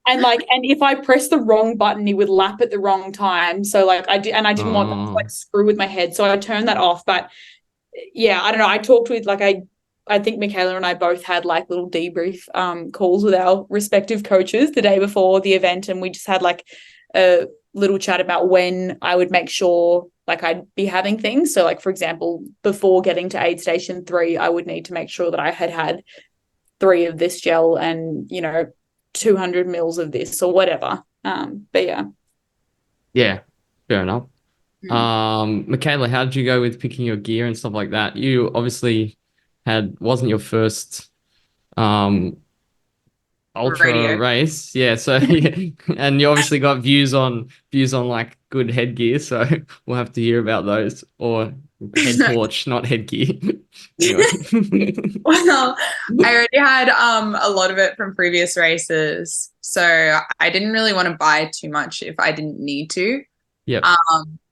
D: And if I pressed the wrong button, it would lap at the wrong time. So like I didn't want that to like screw with my head. So I turned that off. But yeah, I don't know. I talked with I think Michaela and I both had like little debrief calls with our respective coaches the day before the event. And we just had like a little chat about when I would make sure like I'd be having things. So like, for example, before getting to aid station 3, I would need to make sure that I had 3 of this gel and, 200 mils of this or whatever. But yeah.
B: Yeah, fair enough. Michaela, how did you go with picking your gear and stuff like that? You obviously wasn't your first ultra race. Yeah, so and you obviously got views on like good headgear, so we'll have to hear about those, or head torch, not headgear.
E: Well, I already had a lot of it from previous races, so I didn't really want to buy too much if I didn't need to.
B: Yeah.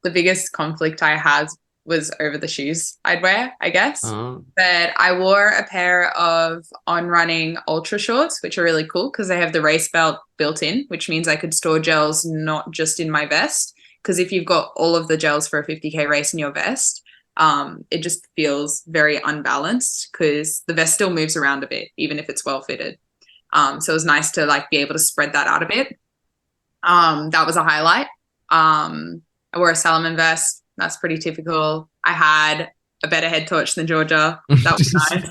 E: The biggest conflict I had was over the shoes I'd wear, I guess. But I wore a pair of On Running Ultra shorts, which are really cool because they have the race belt built in, which means I could store gels not just in my vest. Because if you've got all of the gels for a 50K race in your vest, it just feels very unbalanced because the vest still moves around a bit, even if it's well fitted. So it was nice to like be able to spread that out a bit. That was a highlight. I wore a Salomon vest. That's pretty typical. I had a better head torch than Georgia. That was nice.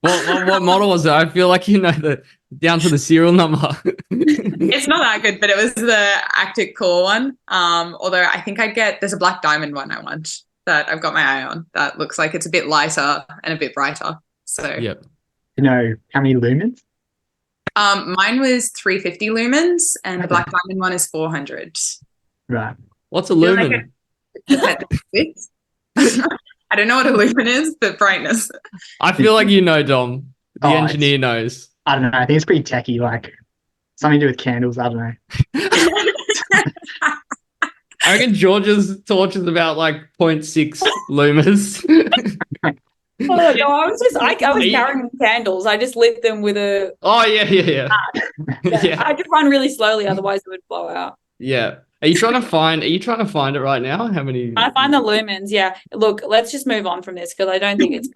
B: What model was it? I feel like down to the serial number.
E: It's not that good, but it was the Actic Core one. Although I think there's a black diamond one I want that I've got my eye on. That looks like it's a bit lighter and a bit brighter. So
B: yep.
A: You know how many lumens?
E: Mine was 350 lumens and the black diamond one is 400.
A: Right.
B: What's a lumen?
E: I don't know what a lumen is, but brightness.
B: I feel like Dom. The engineer knows.
A: I don't know. I think it's pretty techie, like something to do with candles. I don't know.
B: I reckon George's torch is about like 0.6 lumens.
D: Oh, no, I was
B: Are you-
D: carrying candles. I just lit them with a.
B: Oh yeah. Yeah.
D: I just run really slowly, otherwise it would blow out.
B: Yeah. Are you trying to find it right now? How many?
D: I find the lumens. Yeah. Look, let's just move on from this because I don't think it's.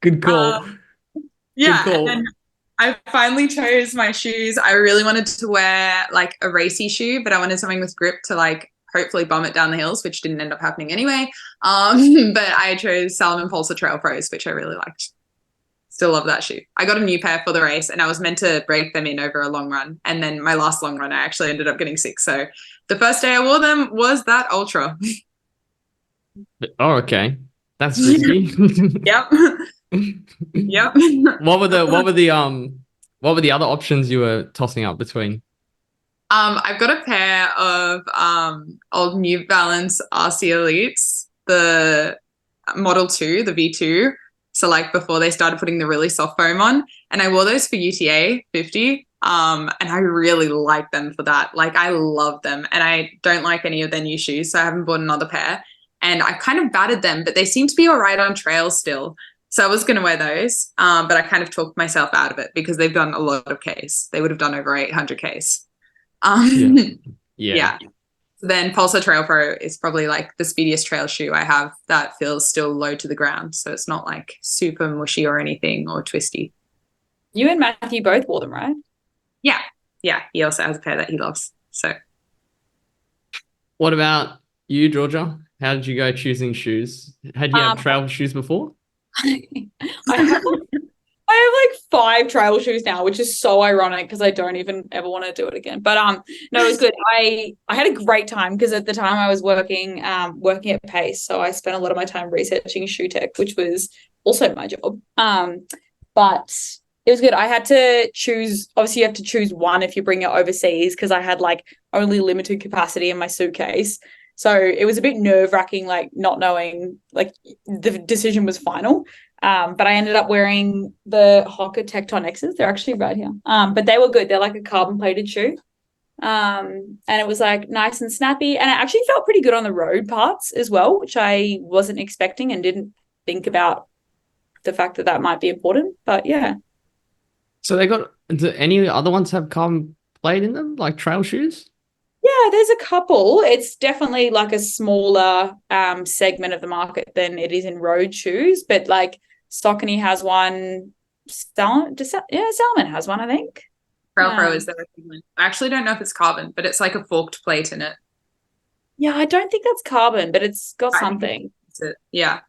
B: Good call.
E: Yeah,
B: Good call.
E: and then I finally chose my shoes. I really wanted to wear like a racy shoe, but I wanted something with grip to like hopefully bomb it down the hills, which didn't end up happening anyway. But I chose Salomon Pulsar Trail Pros, which I really liked. Still love that shoe. I got a new pair for the race and I was meant to break them in over a long run. And then my last long run, I actually ended up getting sick. So the first day I wore them was that ultra.
B: Oh, okay. That's risky.
E: Yep. Yep.
B: What were the other options you were tossing up between?
E: I've got a pair of old New Balance RC Elites, the Model 2, the V2. So like before they started putting the really soft foam on. And I wore those for UTA 50. And I really like them for that. Like I love them. And I don't like any of their new shoes. So I haven't bought another pair. And I kind of batted them, but they seem to be all right on trails still. So I was going to wear those. But I kind of talked myself out of it because they've done a lot of Ks. They would have done over 800 Ks. Yeah. Then Pulsar Trail Pro is probably like the speediest trail shoe I have that feels still low to the ground. So it's not like super mushy or anything or twisty.
D: You and Matthew both wore them, right?
E: Yeah. Yeah. He also has a pair that he loves. So
B: What about you, Georgia? How did you go choosing shoes? Had you had travel shoes before?
D: I have like 5 trail shoes now, which is so ironic because I don't even ever want to do it again. But no, it was good. I had a great time because at the time I was working at Pace, so I spent a lot of my time researching shoe tech, which was also my job. But it was good. I had to choose. Obviously, you have to choose one if you bring it overseas because I had like only limited capacity in my suitcase. So it was a bit nerve-wracking, like not knowing, like the decision was final. But I ended up wearing the Hoka Tecton X's. They're actually right here. But they were good. They're like a carbon-plated shoe. And it was like nice and snappy. And it actually felt pretty good on the road parts as well, which I wasn't expecting and didn't think about the fact that that might be important. But yeah.
B: So do any other ones have carbon plate in them, like trail shoes?
D: Yeah, there's a couple. It's definitely like a smaller segment of the market than it is in road shoes. But like Saucony has one. Salmon has one, I think.
E: Trail Pro is their equivalent. I actually don't know if it's carbon, but it's like a forked plate in it.
D: Yeah, I don't think that's carbon, but it's got something.
E: Yeah.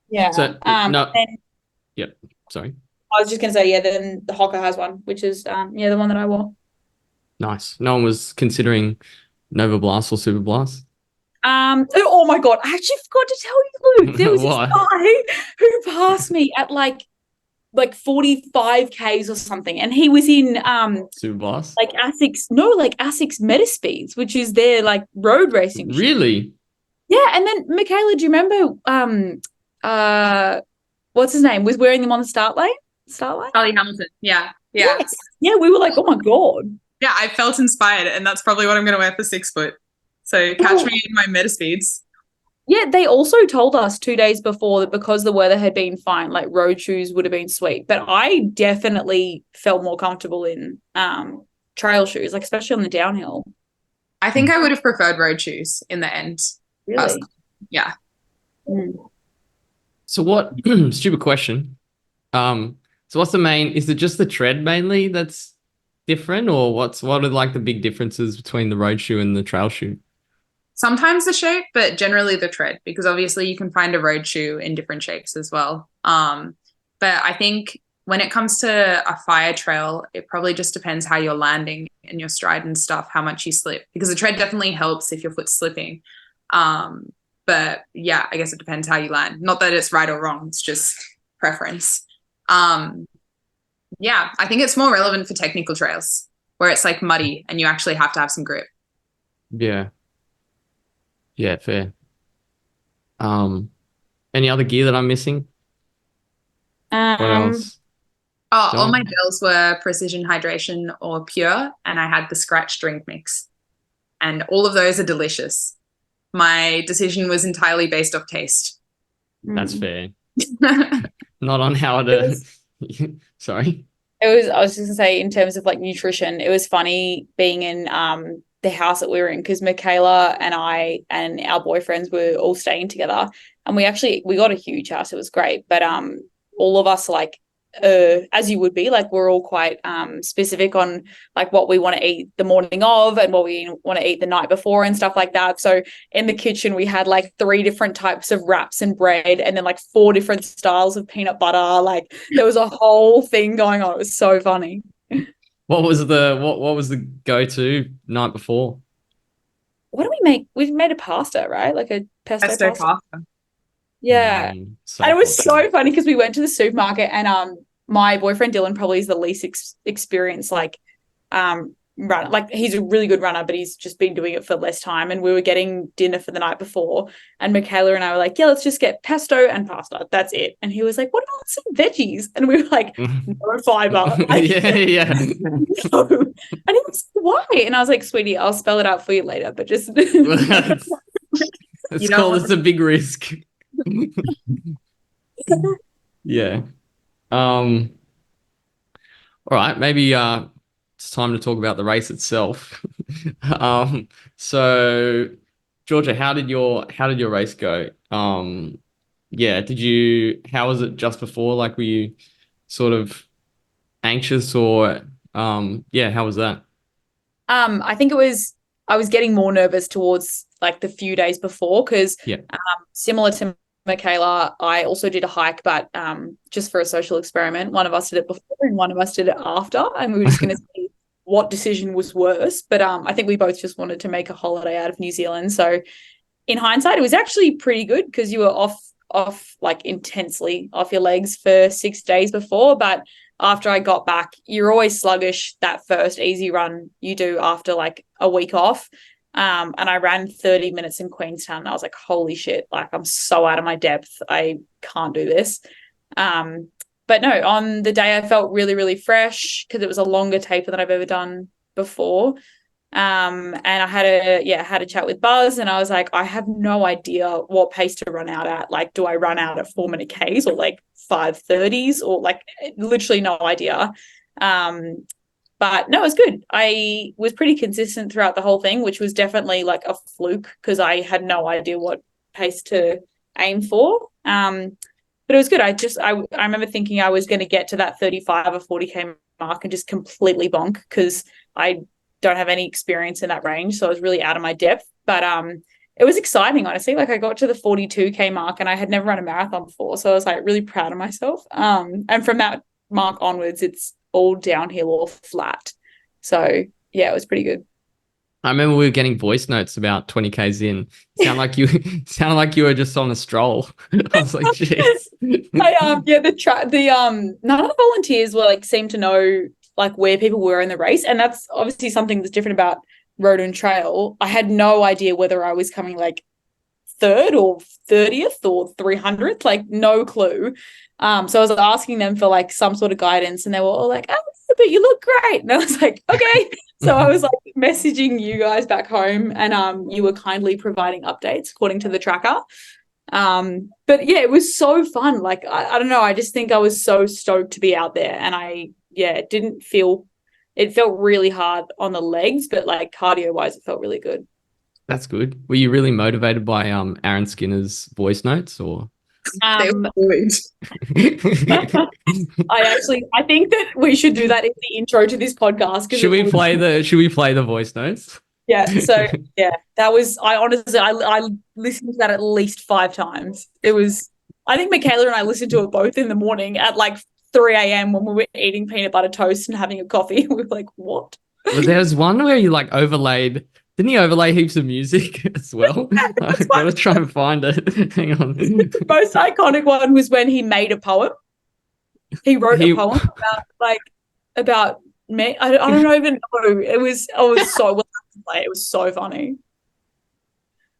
D: Yeah.
B: So no. Yep. Sorry.
D: I was just gonna say, yeah. Then the Hoka has one, which is the one that I wore.
B: Nice. No one was considering Nova Blast or Super Blast?
D: Oh my God. I actually forgot to tell you, Luke. There was this guy who passed me at like 45 Ks or something. And he was in
B: Super Blast?
D: like Asics Metaspeeds, which is their like road racing.
B: Really?
D: Yeah. And then Michaela, do you remember what's his name? Was wearing them on the start line?
E: Charlie Hamilton. Yeah.
D: Yes. Yeah, we were like, oh my God.
E: Yeah, I felt inspired, and that's probably what I'm going to wear for 6 foot. So catch me in my Metaspeeds.
D: Yeah, they also told us 2 days before that because the weather had been fine, like road shoes would have been sweet. But I definitely felt more comfortable in trail shoes, like especially on the downhill.
E: I think I would have preferred road shoes in the end.
D: Really?
E: Yeah.
B: So what, stupid question. So what's is it just the tread mainly that's different, or what are like the big differences between the road shoe and the trail shoe?
E: Sometimes the shape, but generally the tread, because obviously you can find a road shoe in different shapes as well. But I think when it comes to a fire trail, it probably just depends how you're landing and your stride and stuff, how much you slip, because the tread definitely helps if your foot's slipping. But yeah, I guess it depends how you land. Not that it's right or wrong, it's just preference. Yeah, I think it's more relevant for technical trails where it's like muddy and you actually have to have some grip.
B: Yeah. Yeah, fair. Any other gear that I'm missing? What else?
E: All my gels were Precision Hydration or Pure, and I had the Scratch drink mix. And all of those are delicious. My decision was entirely based off taste.
B: That's
D: Mm.
B: fair. Not on how to. Sorry.
D: I was just gonna say, in terms of like nutrition, it was funny being in the house that we were in, because Michaela and I and our boyfriends were all staying together, and we got a huge house. It was great, but all of us, like, as you would be, like, we're all quite specific on like what we want to eat the morning of and what we want to eat the night before and stuff like that. So in the kitchen we had like 3 different types of wraps and bread, and then like 4 different styles of peanut butter. Like, there was a whole thing going on. It was so funny.
B: What was the go-to night before?
D: What did we make? We made a pasta, right? Like a pesto
E: Pesto
D: pasta.
E: pasta.
D: Yeah.
B: So
D: And it was
B: good.
D: so funny because we went to the supermarket, and my boyfriend Dylan probably is the least experienced, like, runner. Like, he's a really good runner, but he's just been doing it for less time. And we were getting dinner for the night before, and Michaela and I were like, yeah, let's just get pesto and pasta. That's it. And he was like, what about some veggies? And we were like, no fiber. Like,
B: yeah.
D: no. And he was like, why? And I was like, sweetie, I'll spell it out for you later, but just
B: It's
E: You don't
B: called
E: want
B: it's a big risk. Yeah. All right, maybe it's time to talk about the race itself. So Georgia, how did your race go? Yeah, how was it just before? Like, were you sort of anxious, or yeah, how was that?
D: I think I was getting more nervous towards like the few days before, because
B: Yeah.
D: similar to Michaela, I also did a hike, but just for a social experiment. One of us did it before and one of us did it after, and we were just going to see what decision was worse. But I think we both just wanted to make a holiday out of New Zealand. So in hindsight, it was actually pretty good, because you were off like intensely off your legs for 6 days before. But after I got back, you're always sluggish that first easy run you do after like a week off. And I ran 30 minutes in Queenstown, and I was like, holy shit, like, I'm so out of my depth. I can't do this. But no, on the day I felt really, really fresh, because it was a longer taper than I've ever done before. And I had a chat with Buzz, and I was like, I have no idea what pace to run out at. Like, do I run out at 4 minute Ks or like 5:30s, or like, literally no idea. But no, it was good. I was pretty consistent throughout the whole thing, which was definitely like a fluke, because I had no idea what pace to aim for. But it was good. I remember thinking I was going to get to that 35 or 40K mark and just completely bonk, because I don't have any experience in that range. So I was really out of my depth. But it was exciting, honestly. Like, I got to the 42K mark, and I had never run a marathon before. So I was like really proud of myself. And from that mark onwards, it's all downhill or flat. So yeah, it was pretty good.
B: I remember we were getting voice notes about 20 Ks in. Sound like you were just on a stroll. I was like, jeez.
D: None of the volunteers were like, seemed to know like where people were in the race, and that's obviously something that's different about road and trail. I had no idea whether I was coming like 3rd or 30th or 300th, like no clue. So I was asking them for like some sort of guidance, and they were all like, oh, but you look great. And I was like, okay. So I was like messaging you guys back home, and you were kindly providing updates according to the tracker. But yeah, it was so fun. Like, I don't know, I just think I was so stoked to be out there, and it felt really hard on the legs, but like cardio wise, it felt really good.
B: That's good. Were you really motivated by Aaron Skinner's voice notes, or?
E: They were good.
D: I think that we should do that in the intro to this podcast.
B: Should we play the voice notes?
D: Yeah. So yeah, I honestly listened to that at least 5 times. I think Michaela and I listened to it both in the morning at like 3 a.m. when we were eating peanut butter toast and having a coffee. We were like, what?
B: Well, there was one where you like overlaid. Didn't he overlay heaps of music as well? I've got to try and find it. Hang on.
D: The most iconic one was when he made a poem. He wrote a poem about me. I don't even know. It was so well played. It was so funny.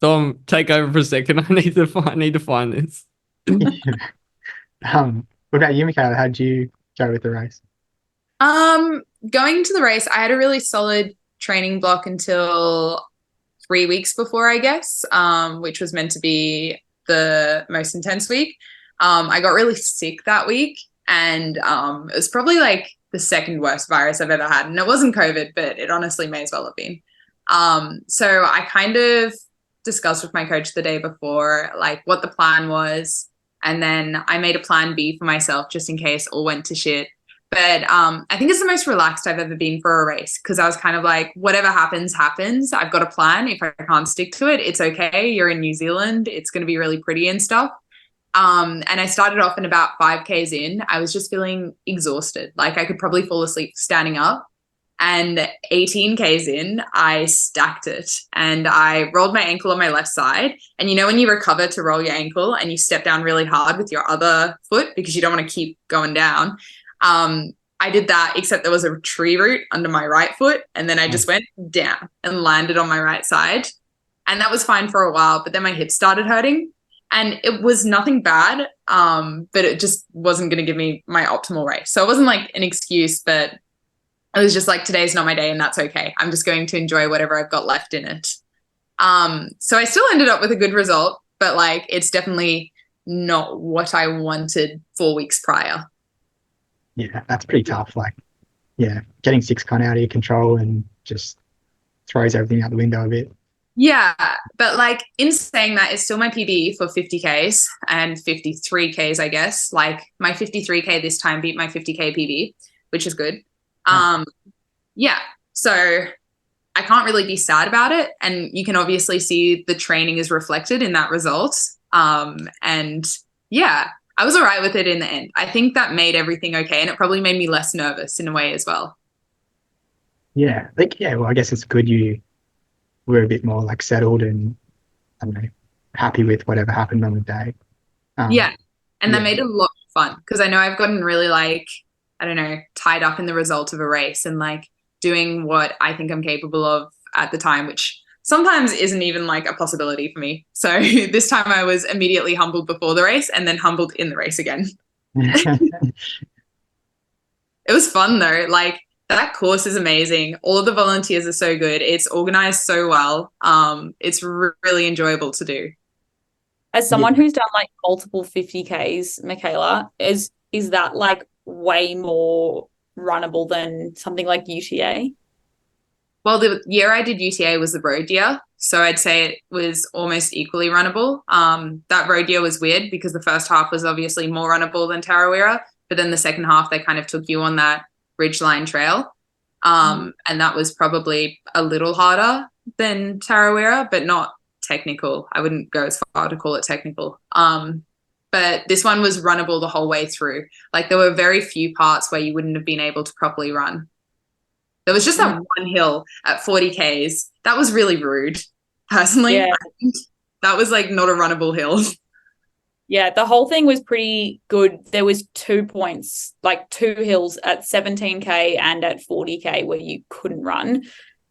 B: Tom, take over for a second. I need to find this.
A: What about you, Michaela? How did you go with the race?
E: Going to the race, I had a really solid training block until 3 weeks before, I guess, which was meant to be the most intense week. I got really sick that week, and it was probably like the second worst virus I've ever had. And it wasn't COVID, but it honestly may as well have been. So I kind of discussed with my coach the day before, like what the plan was. And then I made a plan B for myself just in case all went to shit. But I think it's the most relaxed I've ever been for a race, because I was kind of like, whatever happens, happens. I've got a plan. If I can't stick to it, it's okay. You're in New Zealand. It's going to be really pretty and stuff. And I started off in about 5Ks in. I was just feeling exhausted. Like I could probably fall asleep standing up. And 18Ks in, I stacked it and I rolled my ankle on my left side. And you know, when you recover to roll your ankle and you step down really hard with your other foot because you don't want to keep going down. I did that, except there was a tree root under my right foot. And then I just went down and landed on my right side. And that was fine for a while. But then my hips started hurting. And it was nothing bad, but it just wasn't going to give me my optimal race. So it wasn't like an excuse, but it was just like, today's not my day and that's okay. I'm just going to enjoy whatever I've got left in it. So I still ended up with a good result, but like it's definitely not what I wanted 4 weeks prior.
A: Yeah, that's pretty tough. Like, yeah, getting sick's kind of out of your control and just throws everything out the window a bit.
E: Yeah, but like in saying that, it's still my PB for 50Ks and 53Ks, I guess. Like my 53K this time beat my 50K PB, which is good. Yeah, so I can't really be sad about it. And you can obviously see the training is reflected in that result. And yeah, I was all right with it in the end. I think that made everything okay. And it probably made me less nervous in a way as well.
A: Yeah, like, yeah, well, I guess it's good you were a bit more like settled and, I don't know, happy with whatever happened on the day.
E: Yeah, and that made it a lot of fun because I know I've gotten really like, I don't know, tied up in the result of a race and like doing what I think I'm capable of at the time, which sometimes isn't even like a possibility for me. So this time I was immediately humbled before the race and then humbled in the race again. It was fun though. Like that course is amazing. All of the volunteers are so good. It's organized so well. It's really enjoyable to do.
D: As someone who's done like multiple 50Ks, Michaela, is that like way more runnable than something like UTA?
E: Well, the year I did UTA was the road year. So I'd say it was almost equally runnable. That road year was weird because the first half was obviously more runnable than Tarawera, but then the second half, they kind of took you on that ridgeline trail. And that was probably a little harder than Tarawera, but not technical. I wouldn't go as far to call it technical. But this one was runnable the whole way through. Like there were very few parts where you wouldn't have been able to properly run. There was just that one hill at 40Ks. That was really rude. Personally,
D: Yeah.
E: I think that was like not a runnable hill.
D: Yeah, the whole thing was pretty good. There was 2 points, like 2 hills at 17K and at 40K where you couldn't run.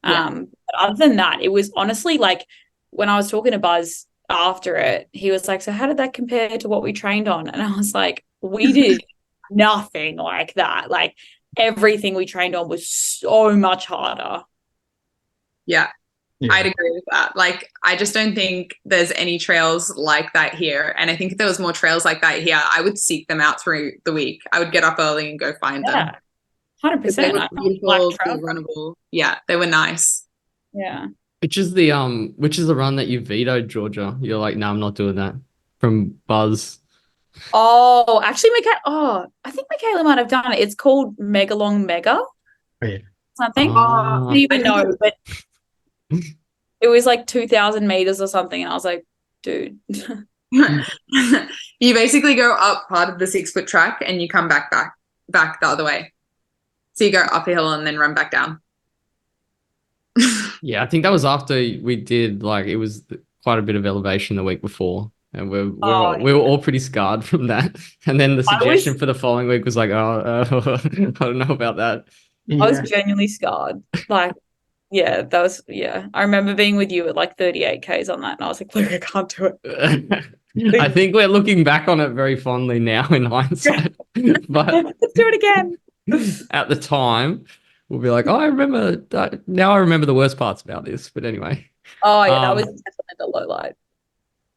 D: But other than that, it was honestly like when I was talking to Buzz after it, he was like, so how did that compare to what we trained on? And I was like, we did nothing like that. Like everything we trained on was so much harder.
E: Yeah. I'd agree with that. Like, I just don't think there's any trails like that here. And I think if there was more trails like that here, I would seek them out through the week. I would get up early and go find them.
D: 100%.
E: They were beautiful, they were runnable. Yeah, they were nice.
D: Yeah.
B: Which is the run that you vetoed, Georgia? You're like, no, I'm not doing that. From Buzz.
D: Oh, actually, I think Michaela might have done it. It's called Megalong Mega. Something. I don't even know, but it was like 2,000 meters or something. And I was like, dude.
E: You basically go up part of the 6-foot track and you come back the other way. So you go up a hill and then run back down.
B: Yeah, I think that was after we did like it was quite a bit of elevation the week before, and we were all pretty scarred from that. And then the suggestion for the following week was like, I don't know about that.
A: Yeah.
D: I was genuinely scarred. Like, yeah, that was I remember being with you at like 38Ks on that, and I was like, look, I can't do it.
B: I think we're looking back on it very fondly now in hindsight, but
D: let's do it again.
B: At the time, we'll be like, oh, I remember that. Now I remember the worst parts about this. But anyway.
D: Oh, yeah, that was definitely the low light.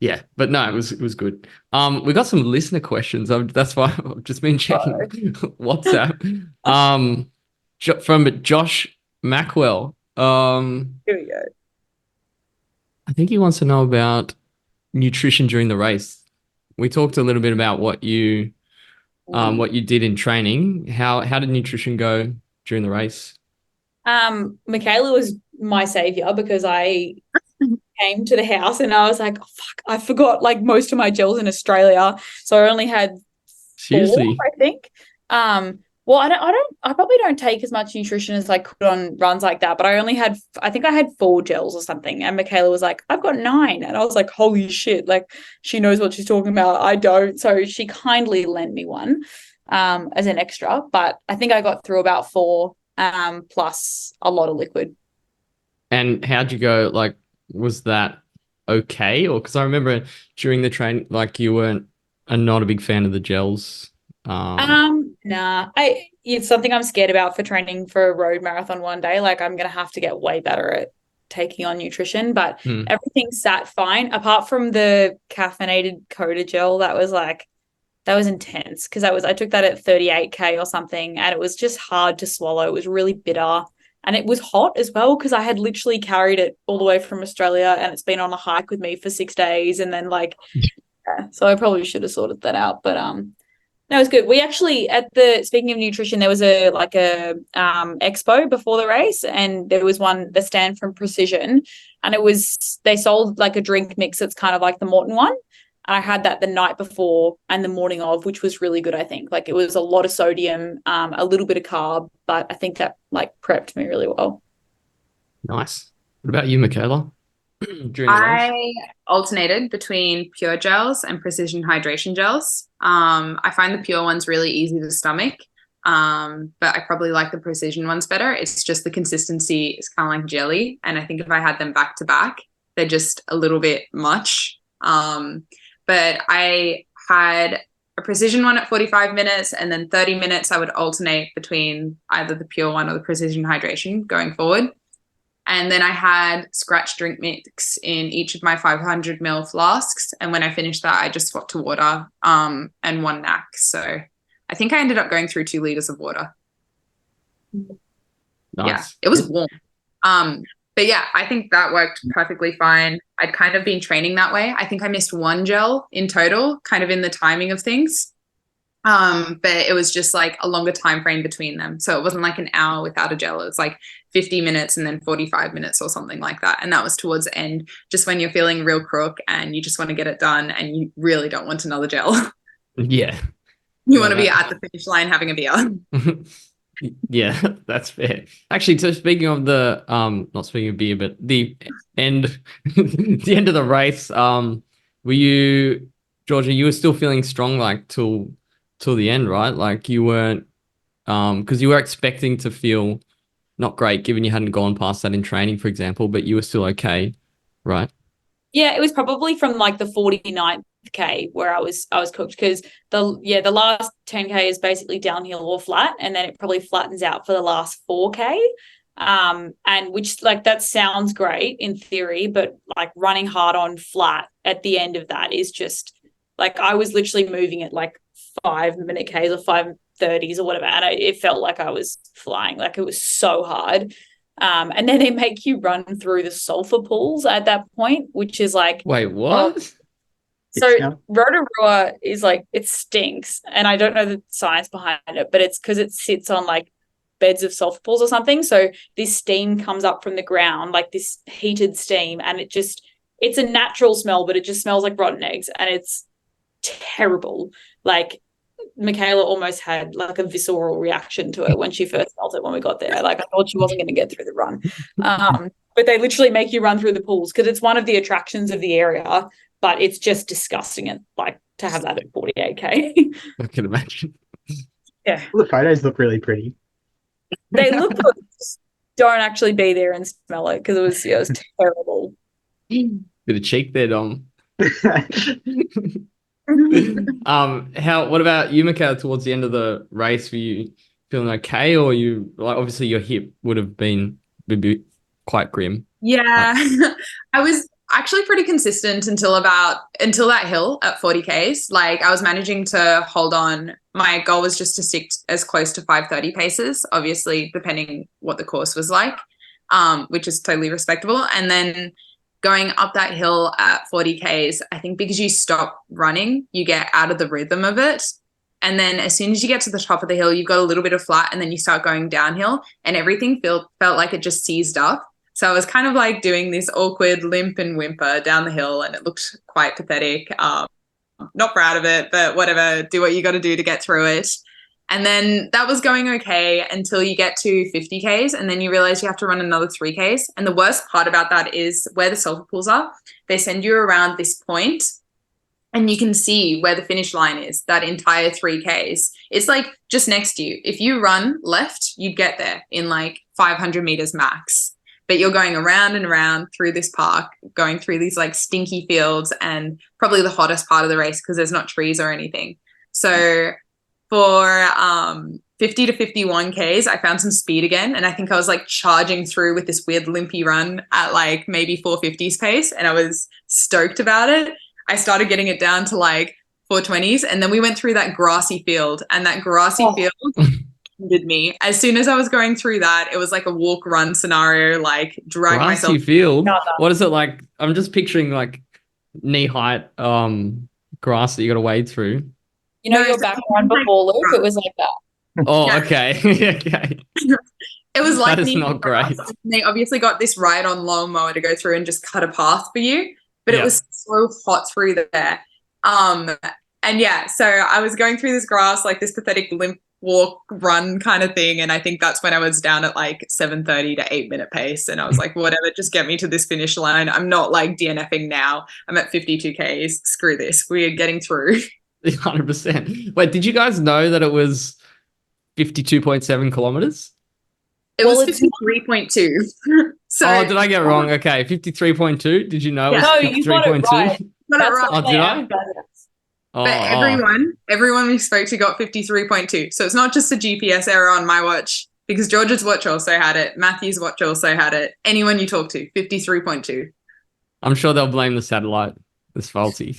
B: Yeah, but no, it was good. We got some listener questions. That's why I've just been checking WhatsApp. From Josh Mackwell.
D: Here we go.
B: I think he wants to know about nutrition during the race. We talked a little bit about what you did in training. How did nutrition go during the race?
D: Michaela was my savior because I came to the house and I was like, oh, fuck, I forgot like most of my gels in Australia. So I only had 4,
B: Seriously?
D: I think. Well, I probably don't take as much nutrition as I could on runs like that, but I think I had 4 gels or something. And Michaela was like, I've got 9. And I was like, holy shit, like she knows what she's talking about. I don't. So she kindly lent me one as an extra, but I think I got through about 4 plus a lot of liquid.
B: And how'd you go? Like, was that okay? Or because I remember during the train, like you weren't not a big fan of the gels.
D: Nah, it's something I'm scared about for training for a road marathon one day. Like I'm gonna have to get way better at taking on nutrition, but everything sat fine apart from the caffeinated Coda gel. That was intense because I took that at 38K or something, and it was just hard to swallow. It was really bitter. And it was hot as well because I had literally carried it all the way from Australia and it's been on a hike with me for 6 days. And then so I probably should have sorted that out. But that was good. We actually speaking of nutrition, there was a expo before the race, and there was the stand from Precision, and they sold like a drink mix that's kind of like the Morton one. And I had that the night before and the morning of, which was really good, I think. Like it was a lot of sodium, a little bit of carb, but I think that like prepped me really well.
B: Nice. What about you, Michaela?
E: I alternated between pure gels and precision hydration gels. I find the pure ones really easy to stomach, but I probably like the precision ones better. It's just the consistency is kind of like jelly. And I think if I had them back to back, they're just a little bit much. But I had a precision one at 45 minutes and then 30 minutes I would alternate between either the pure one or the precision hydration going forward. And then I had scratch drink mix in each of my 500 ml flasks. And when I finished that, I just swapped to water and 1 NAC. So I think I ended up going through 2 liters of water.
B: Nice.
E: Yeah, it was warm. But yeah, I think that worked perfectly fine. I'd kind of been training that way. I think I missed 1 gel in total, kind of in the timing of things. But it was just like a longer time frame between them. So it wasn't like an hour without a gel. It was like 50 minutes and then 45 minutes or something like that. And that was towards the end, just when you're feeling real crook and you just want to get it done and you really don't want another gel.
B: Yeah.
E: You want to be at the finish line having a beer.
B: Yeah, that's fair. Actually, so speaking of the not speaking of beer, but the end the end of the race, were you, Georgia, you were still feeling strong like till the end, right? Like you weren't because you were expecting to feel not great given you hadn't gone past that in training, for example, but you were still okay, right?
D: Yeah, it was probably from like the 49th K where I was cooked because the last 10K is basically downhill or flat, and then it probably flattens out for the last 4K. And which like that sounds great in theory, but like running hard on flat at the end of that is just like I was literally moving at like 5-minute Ks or 5:30s or whatever, and it felt like I was flying. Like it was so hard. And then they make you run through the sulfur pools at that point, which is like,
B: wait, what?
D: So Rotorua is like, it stinks. And I don't know the science behind it, but it's because it sits on like beds of sulfur pools or something. So this steam comes up from the ground, like this heated steam, and it's a natural smell, but it just smells like rotten eggs. And it's terrible. Like Michaela almost had like a visceral reaction to it when she first felt it when we got there. Like I thought she wasn't going to get through the run. But they literally make you run through the pools because it's one of the attractions of the area, but it's just disgusting and like to have that at 48K.
B: I can imagine.
D: Yeah.
A: All the photos look really pretty.
D: They look good. Don't actually be there and smell it because it was terrible.
B: Bit of cheek there, Dom. What about you, Michaela, towards the end of the race? Were you feeling okay, or you like obviously your hip would be quite grim?
E: Yeah. I actually pretty consistent until that hill at 40 Ks. Like I was managing to hold on. My goal was just to stick as close to 5:30 paces, obviously depending what the course was like, which is totally respectable. And then going up that hill at 40 Ks, I think because you stop running, you get out of the rhythm of it. And then as soon as you get to the top of the hill, you've got a little bit of flat and then you start going downhill and everything felt like it just seized up. So I was kind of like doing this awkward limp and whimper down the hill and it looked quite pathetic. Not proud of it, but whatever, do what you got to do to get through it. And then that was going okay until you get to 50 Ks and then you realize you have to run another 3 Ks. And the worst part about that is where the sulfur pools are, they send you around this point and you can see where the finish line is, that entire 3 Ks. It's like just next to you. If you run left, you'd get there in like 500 meters max. But you're going around and around through this park, going through these like stinky fields and probably the hottest part of the race because there's not trees or anything. So for 50 to 51 Ks, I found some speed again. And I think I was like charging through with this weird limpy run at like maybe 450s pace. And I was stoked about it. I started getting it down to like 420s. And then we went through that grassy field and that grassy field did me. As soon as I was going through that, it was like a walk run scenario, like drag
B: Grassy
E: myself.
B: field. What is it like? I'm just picturing like knee height grass that you got to wade through.
D: You know,
E: No,
D: your
E: it's
D: back
E: like-
D: run before Luke, it was like that.
B: Oh,
E: Yeah.
B: okay. Okay.
E: It was like
B: That is
E: knee
B: not great.
E: grass. They obviously got this ride on lawnmower to go through and just cut a path for you, but
B: Yeah.
E: it was so hot through there. And yeah, so I was going through this grass, like this pathetic limp walk run kind of thing. And I think that's when I was down at like 7:30 to 8-minute pace. And I was like, whatever, just get me to this finish line. I'm not like DNFing now. I'm at 52 Ks. Screw this. We are getting through.
B: 100%. Wait, did you guys know that it was 52.7 kilometers?
E: It
D: Well,
E: was
D: it's
E: 53.2. So
B: Oh, did I get it wrong? Okay, 53.2. Did you know it was
D: No, you got it
B: 53.2?
D: right.
E: got it
D: That's
E: right.
D: what
B: Oh, did
D: they
B: I?
D: advertise.
B: Oh,
E: But everyone we spoke to got 53.2. So it's not just a GPS error on my watch because George's watch also had it. Matthew's watch also had it. Anyone you talk to, 53.2.
B: I'm sure they'll blame the satellite. It's faulty.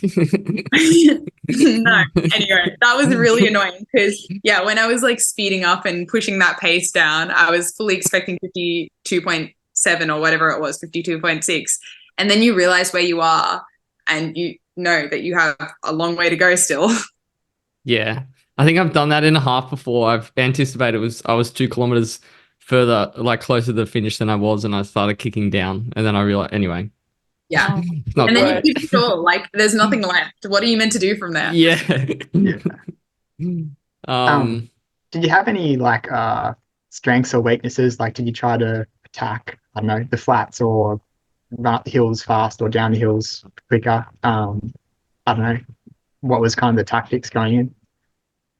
E: No. Anyway, that was really annoying because, yeah, when I was like speeding up and pushing that pace down, I was fully expecting 52.7 or whatever it was, 52.6. And then you realize where you are and you know that you have a long way to go still.
B: Yeah, I think I've done that in a half before. I've anticipated I was 2 kilometers further, like closer to the finish than I was, and I started kicking down. And then I realized, anyway,
E: Yeah.
B: it's not
E: And then
B: great.
E: you keep it all, like there's nothing left. What are you meant to do from there?
B: Yeah.
A: Yeah. Did you have any like strengths or weaknesses? Like, did you try to attack, I don't know, the flats or run up the hills fast or down the hills quicker? I don't know. What was kind of the tactics going in?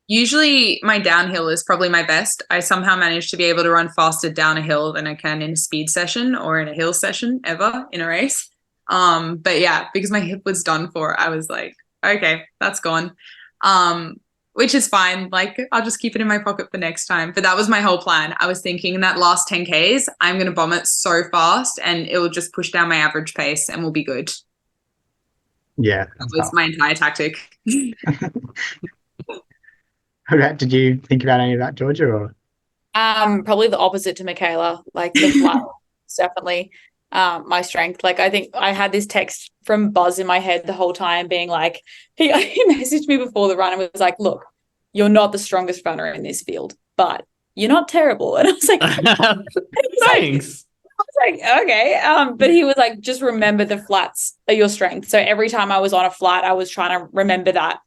E: Usually my downhill is probably my best. I somehow managed to be able to run faster down a hill than I can in a speed session or in a hill session ever in a race. But yeah, because my hip was done for, I was like, okay, that's gone. Which is fine. Like, I'll just keep it in my pocket for next time. But that was my whole plan. I was thinking in that last 10 Ks, I'm going to bomb it so fast and it will just push down my average pace and we'll be good.
A: Yeah.
E: That was my entire tactic.
A: Okay. Did you think about any of that, Georgia? Or
D: Probably the opposite to Michaela. Like the flat is definitely my strength. Like I think I had this text from Buzz in my head the whole time being like, he messaged me before the run and was like, look, you're not the strongest runner in this field, but you're not terrible. And I was like,
B: Thanks.
D: I was like, okay. But he was like, just remember the flats are your strength. So every time I was on a flat, I was trying to remember that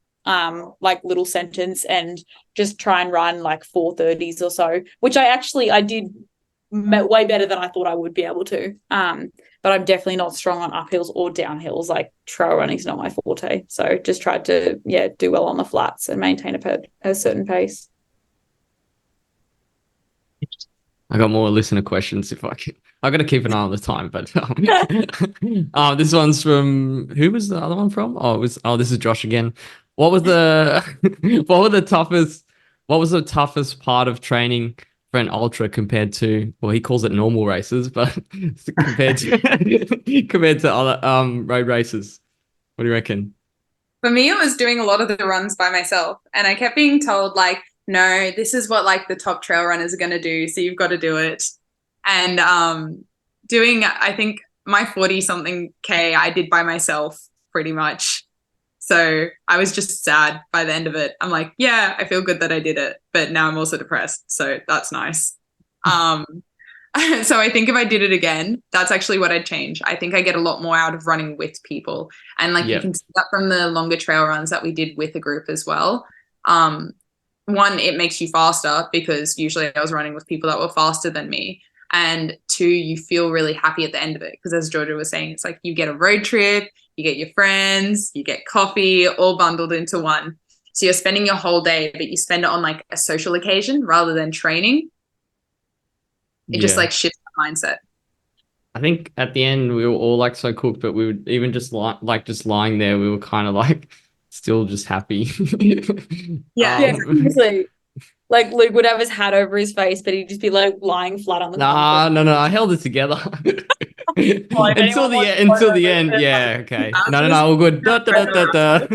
D: like little sentence and just try and run like 4:30s or so, which I did way better than I thought I would be able to. But I'm definitely not strong on uphills or downhills. Like trail running is not my forte. So just tried to, do well on the flats and maintain a certain pace.
B: I got more listener questions if I can. I got to keep an eye on the time, but this one's from, who was the other one from? This is Josh again. What was the toughest part of training for an ultra compared to, well, he calls it normal races, but compared to other road races? What do you reckon?
E: For me, it was doing a lot of the runs by myself. And I kept being told, like, no, this is what like the top trail runners are going to do. So you've got to do it. And doing, I think my 40 something K, I did by myself pretty much. So I was just sad by the end of it. I'm like, yeah, I feel good that I did it, but now I'm also depressed. So that's nice. So I think if I did it again, that's actually what I'd change. I think I get a lot more out of running with people. And like you can see that from the longer trail runs that we did with a group as well. One, it makes you faster because usually I was running with people that were faster than me. And two, you feel really happy at the end of it because as Georgia was saying, it's like you get a road trip, you get your friends, you get coffee, all bundled into one. So you're spending your whole day, but you spend it on like a social occasion rather than training. It just like shifts the mindset.
B: I think at the end we were all like so cooked, but we would even just just lying there, we were kind of like still just happy.
D: Yeah, seriously. Like Luke would have his hat over his face, but he'd just be like lying flat on the concrete.
B: No, I held it together. Until the end. Yeah, okay. No, all good. Da, da, da, da.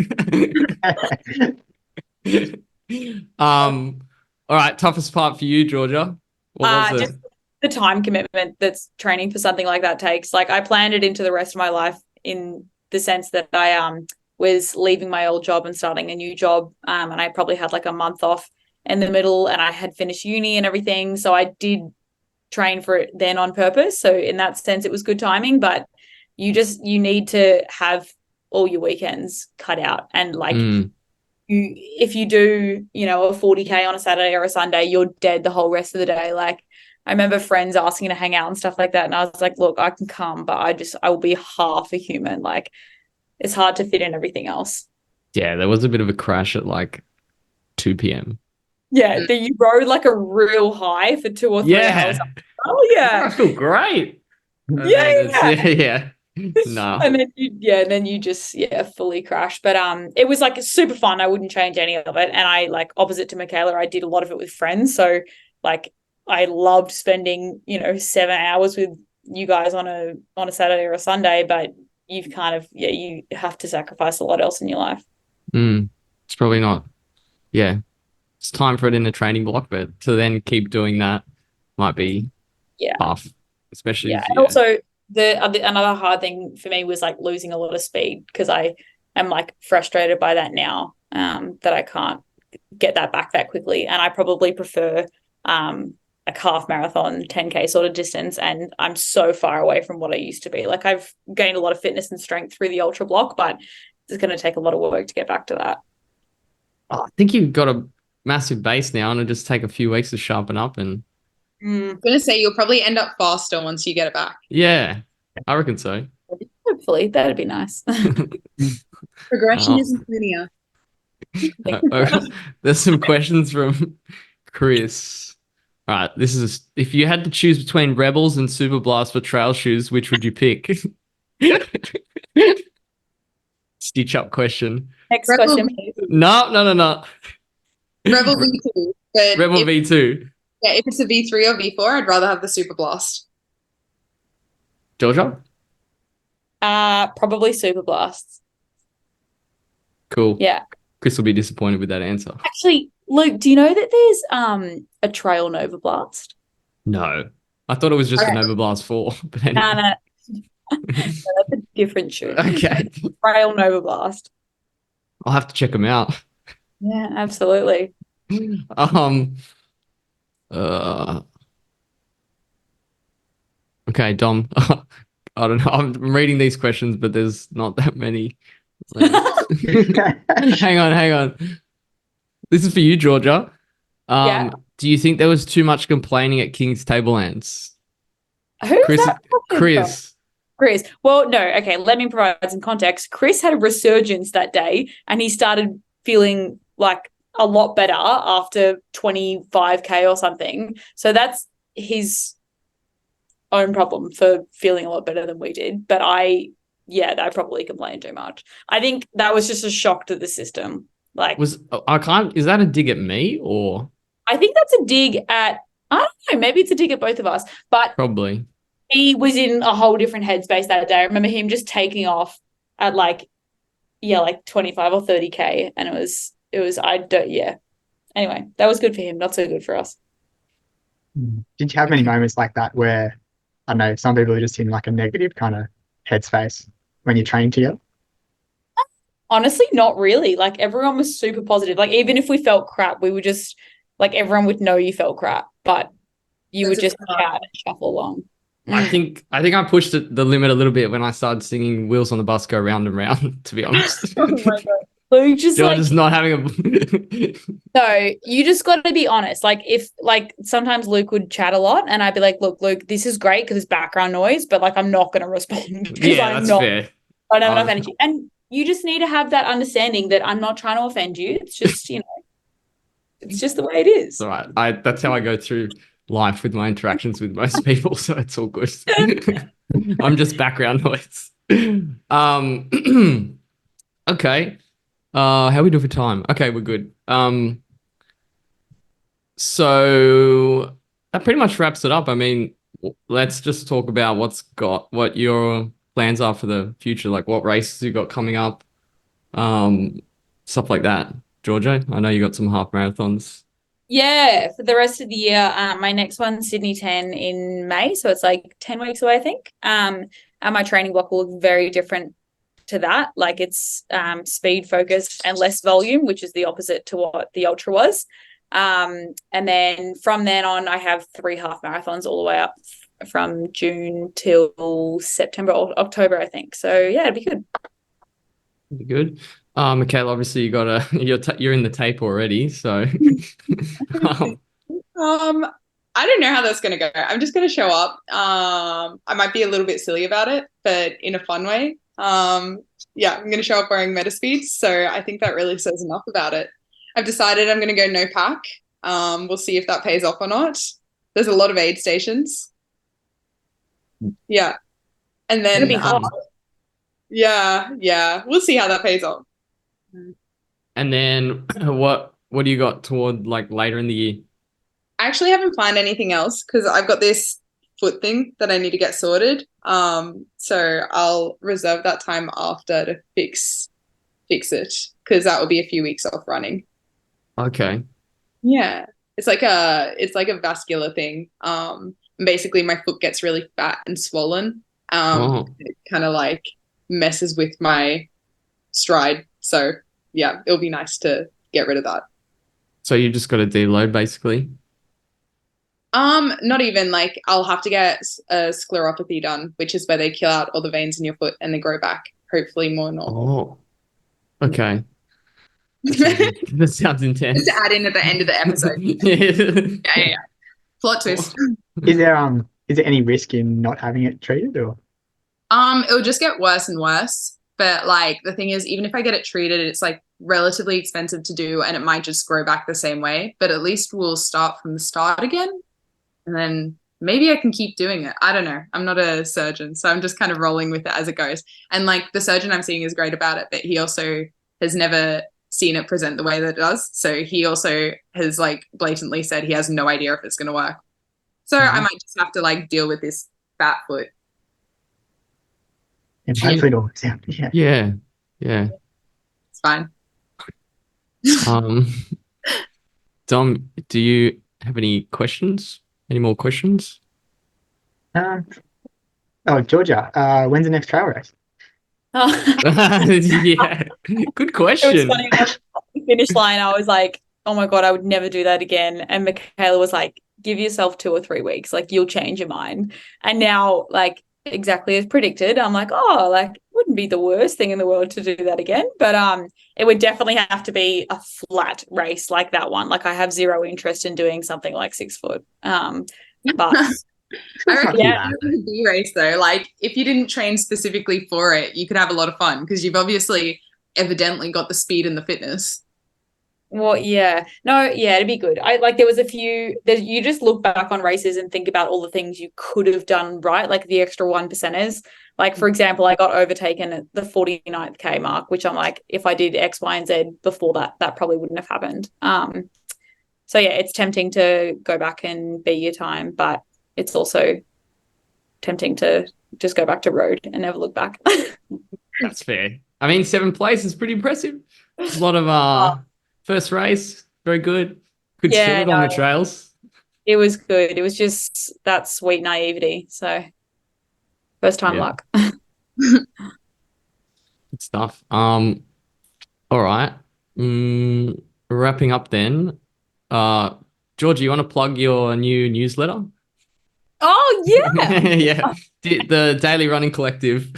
B: All right, toughest part for you, Georgia. What was it?
D: Just the time commitment that's training for something like that takes. Like I planned it into the rest of my life in the sense that I was leaving my old job and starting a new job, and I probably had like a month off in the middle, and I had finished uni and everything, so I did train for it then on purpose. So in that sense, it was good timing. But you need to have all your weekends cut out, and like if you do, a 40K on a Saturday or a Sunday, you're dead the whole rest of the day. Like I remember friends asking to hang out and stuff like that, and I was like, look, I can come, but I will be half a human. Like it's hard to fit in everything else.
B: Yeah, there was a bit of a crash at like 2 p.m.
D: Yeah, that you rode like a real high for 2 or 3 hours. Oh yeah,
B: I feel great.
D: Yeah.
B: No.
D: And then you just fully crash. But it was like super fun. I wouldn't change any of it. And I like opposite to Michaela, I did a lot of it with friends. So like I loved spending 7 hours with you guys on a Saturday or a Sunday. But you've kind of you have to sacrifice a lot else in your life.
B: It's probably not. Yeah. It's time for it in the training block, but to then keep doing that might be tough, especially.
D: And also another hard thing for me was like losing a lot of speed because I am like frustrated by that now, that I can't get that back that quickly, and I probably prefer a half marathon 10K sort of distance, and I'm so far away from what I used to be. Like I've gained a lot of fitness and strength through the ultra block, but it's going to take a lot of work to get back to that.
B: I think you've got a massive base now, and it'll just take a few weeks to sharpen up. And
E: I'm gonna say you'll probably end up faster once you get it back.
B: Yeah, I reckon so.
D: Hopefully, that'd be nice.
E: Progression isn't linear.
B: There's some questions from Chris. All right, this is if you had to choose between Rebels and Super Blast for trail shoes, which would you pick? Stitch up question.
D: Next question, please.
B: No.
E: Rebel V2. But
B: Rebel V2.
E: Yeah, if it's a V3 or V4, I'd rather have the Super Blast.
B: Georgia?
D: Probably Super Blasts.
B: Cool.
D: Yeah.
B: Chris will be disappointed with that answer.
D: Actually, Luke, do you know that there's a Trail Nova Blast?
B: No. I thought it was just a Nova Blast 4. But anyway.
D: No. That's a different shoe.
B: Okay.
D: Trail Nova Blast.
B: I'll have to check them out.
D: Yeah, absolutely.
B: Okay, Dom. I don't know. I'm reading these questions, but there's not that many. Hang on. This is for you, Georgia. Do you think there was too much complaining at King's Tablelands? Chris.
D: Well, no. Okay, let me provide some context. Chris had a resurgence that day, and he started feeling like a lot better after 25K or something. So that's his own problem for feeling a lot better than we did. But I probably complained too much. I think that was just a shock to the system. Like,
B: is that a dig at me or?
D: I think that's a dig at I don't know, maybe it's a dig at both of us, but
B: Probably.
D: he was in a whole different headspace that day. I remember him just taking off at like 25 or 30K, and Anyway, that was good for him, not so good for us.
A: Did you have any moments like that where, I don't know, some people are just in like a negative kind of headspace when you're training together?
D: Honestly, not really. Like everyone was super positive. Like even if we felt crap, we would just like everyone would know you felt crap, but you would just chat and shuffle along.
B: I think I pushed the limit a little bit when I started singing "Wheels on the Bus Go Round and Round." To be honest,
D: Oh my god, Luke just
B: George not having a.
D: No, you just got to be honest. Like if sometimes Luke would chat a lot, and I'd be like, "Look, Luke, this is great because it's background noise, but like I'm not going to respond because
B: Yeah, that's fair.
D: I don't have enough energy." And you just need to have that understanding that I'm not trying to offend you. It's just it's just the way it is.
B: All right. That's how I go through life with my interactions with most people, so it's all good. I'm just background noise. Okay. How we do for time? Okay, we're good. So that pretty much wraps it up. I mean, let's just talk about what your plans are for the future, like what races you got coming up, stuff like that. Georgia, I know you got some half marathons.
D: Yeah, for the rest of the year, my next one's Sydney 10 in May, so it's like 10 weeks away, I think. And my training block will look very different to that. Like it's speed focused and less volume, which is the opposite to what the ultra was. And then from then on, I have 3 half marathons all the way up from June till September or October, I think. So yeah, it'd be good.
B: Be good. Michaela, obviously you're in the tape already, so
E: I don't know how that's going to go. I'm just going to show up. I might be a little bit silly about it, but in a fun way. Yeah, I'm going to show up wearing Metaspeeds, so I think that really says enough about it. I've decided I'm going to go no pack. We'll see if that pays off or not. There's a lot of aid stations. Yeah. And then
D: It'll be hot.
E: Yeah. We'll see how that pays off.
B: And then what do you got toward like later in the year?
E: I actually haven't planned anything else because I've got this foot thing that I need to get sorted. So I'll reserve that time after to fix it because that will be a few weeks off running.
B: Okay.
E: Yeah. It's like a vascular thing. Basically my foot gets really fat and swollen. It kind of like messes with my stride. So yeah, it'll be nice to get rid of that.
B: So you just got to deload basically?
E: Not even. Like I'll have to get a scleropathy done, which is where they kill out all the veins in your foot and they grow back, hopefully more normal.
B: Oh, okay. That sounds intense.
E: Just to add in at the end of the episode. Yeah. Plot twist.
A: Is there any risk in not having it treated, or?
E: It'll just get worse and worse. But like the thing is, even if I get it treated, it's like relatively expensive to do and it might just grow back the same way. But at least we'll start from the start again. And then maybe I can keep doing it. I don't know. I'm not a surgeon, so I'm just kind of rolling with it as it goes. And like the surgeon I'm seeing is great about it, but he also has never seen it present the way that it does. So he also has like blatantly said he has no idea if it's going to work. So I might just have to like deal with this fat foot.
A: And hopefully it'll sound,
B: Yeah.
E: It's fine.
B: Dom, do you have any questions? Any more questions?
A: Georgia, when's the next trail race?
B: Yeah, good question.
D: It was funny, at the finish line, I was like, oh my God, I would never do that again. And Michaela was like, give yourself 2 or 3 weeks, like you'll change your mind. And now, like exactly as predicted, I'm like, oh, like wouldn't be the worst thing in the world to do that again. But it would definitely have to be a flat race like that one. Like I have zero interest in doing something like 6 foot. But
E: I reckon the B race though, like if you didn't train specifically for it, you could have a lot of fun because you've obviously evidently got the speed and the fitness.
D: Well, yeah. No, yeah, it'd be good. There was a few, you just look back on races and think about all the things you could have done right, like the extra 1%ers. Like, for example, I got overtaken at the 49th K mark, which I'm like, if I did X, Y, and Z before that, that probably wouldn't have happened. So yeah, it's tempting to go back and be your time, but it's also tempting to just go back to road and never look back.
B: That's fair. I mean, 7th place is pretty impressive. A lot of first race, very good. Could
D: Yeah,
B: steal it on the trails.
D: It was good. It was just that sweet naivety. So first time
B: Yeah.
D: luck.
B: Good stuff. All right. Wrapping up then. Georgie, you want to plug your new newsletter?
D: Oh yeah.
B: Yeah. The Daily Running Collective.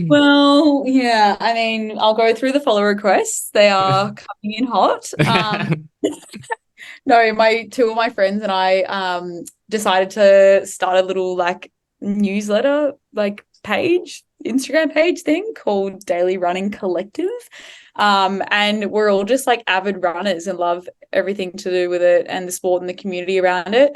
D: Well, yeah. I mean, I'll go through the follow requests. They are coming in hot. No, two of my friends and I decided to start a little like newsletter like page, Instagram page thing called Daily Running Collective. And we're all just like avid runners and love everything to do with it and the sport and the community around it.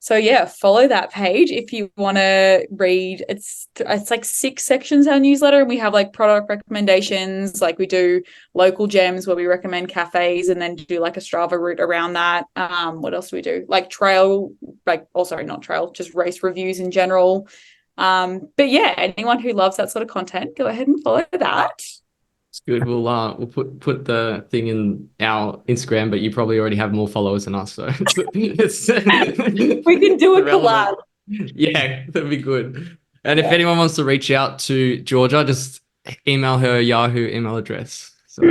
D: So yeah, follow that page if you want to read. It's like 6 sections our newsletter, and we have like product recommendations. Like we do local gems where we recommend cafes, and then do like a Strava route around that. What else do we do? Like trail, not trail, just race reviews in general. But yeah, anyone who loves that sort of content, go ahead and follow that.
B: It's good. We'll put the thing in our Instagram, but you probably already have more followers than us, so
D: We can do a collab.
B: Yeah, that'd be good. And if anyone wants to reach out to Georgia, just email her Yahoo email address. So.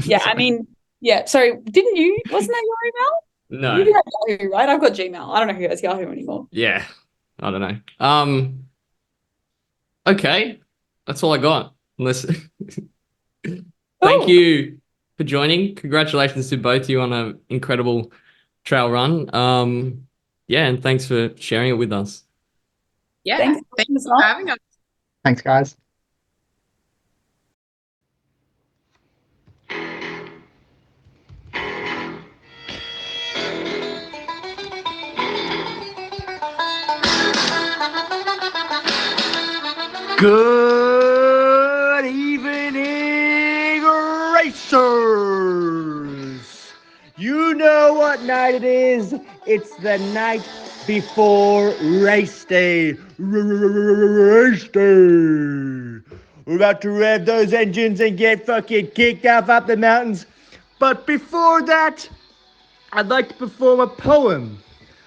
D: Yeah, I mean, yeah. Sorry, didn't you? Wasn't that your email?
B: No.
D: You have Yahoo, right? I've got Gmail. I don't know who has Yahoo anymore.
B: Yeah, I don't know. Okay, that's all I got. Unless. Thank you for joining. Congratulations to both of you on an incredible trail run. Yeah, and thanks for sharing it with us.
E: Yeah,
D: Thanks
E: for having us.
A: Thanks, guys. Good evening, racers! You know what night it is. It's the night before race day. Race day. We're about to rev those engines and get fucking kicked off up the mountains. But before that, I'd like to perform a poem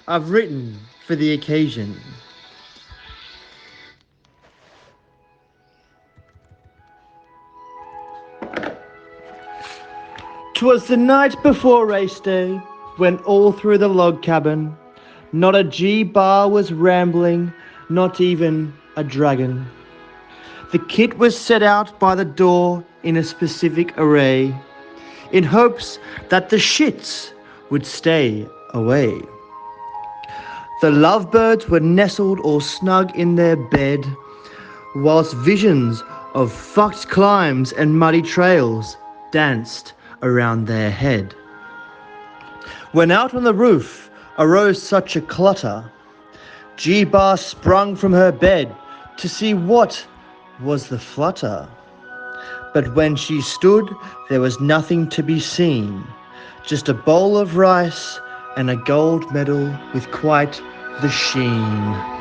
A: I've written for the occasion. 'Twas the night before race day, when all through the log cabin, not a G-bar was rambling, not even a dragon. The kit was set out by the door in a specific array, in hopes that the shits would stay away. The lovebirds were nestled all snug in their bed, whilst visions of fucked climbs and muddy trails danced around their head. When out on the roof arose such a clutter, G-Bar sprung from her bed to see what was the flutter. But when she stood, there was nothing to be seen, just a bowl of rice and a gold medal with quite the sheen.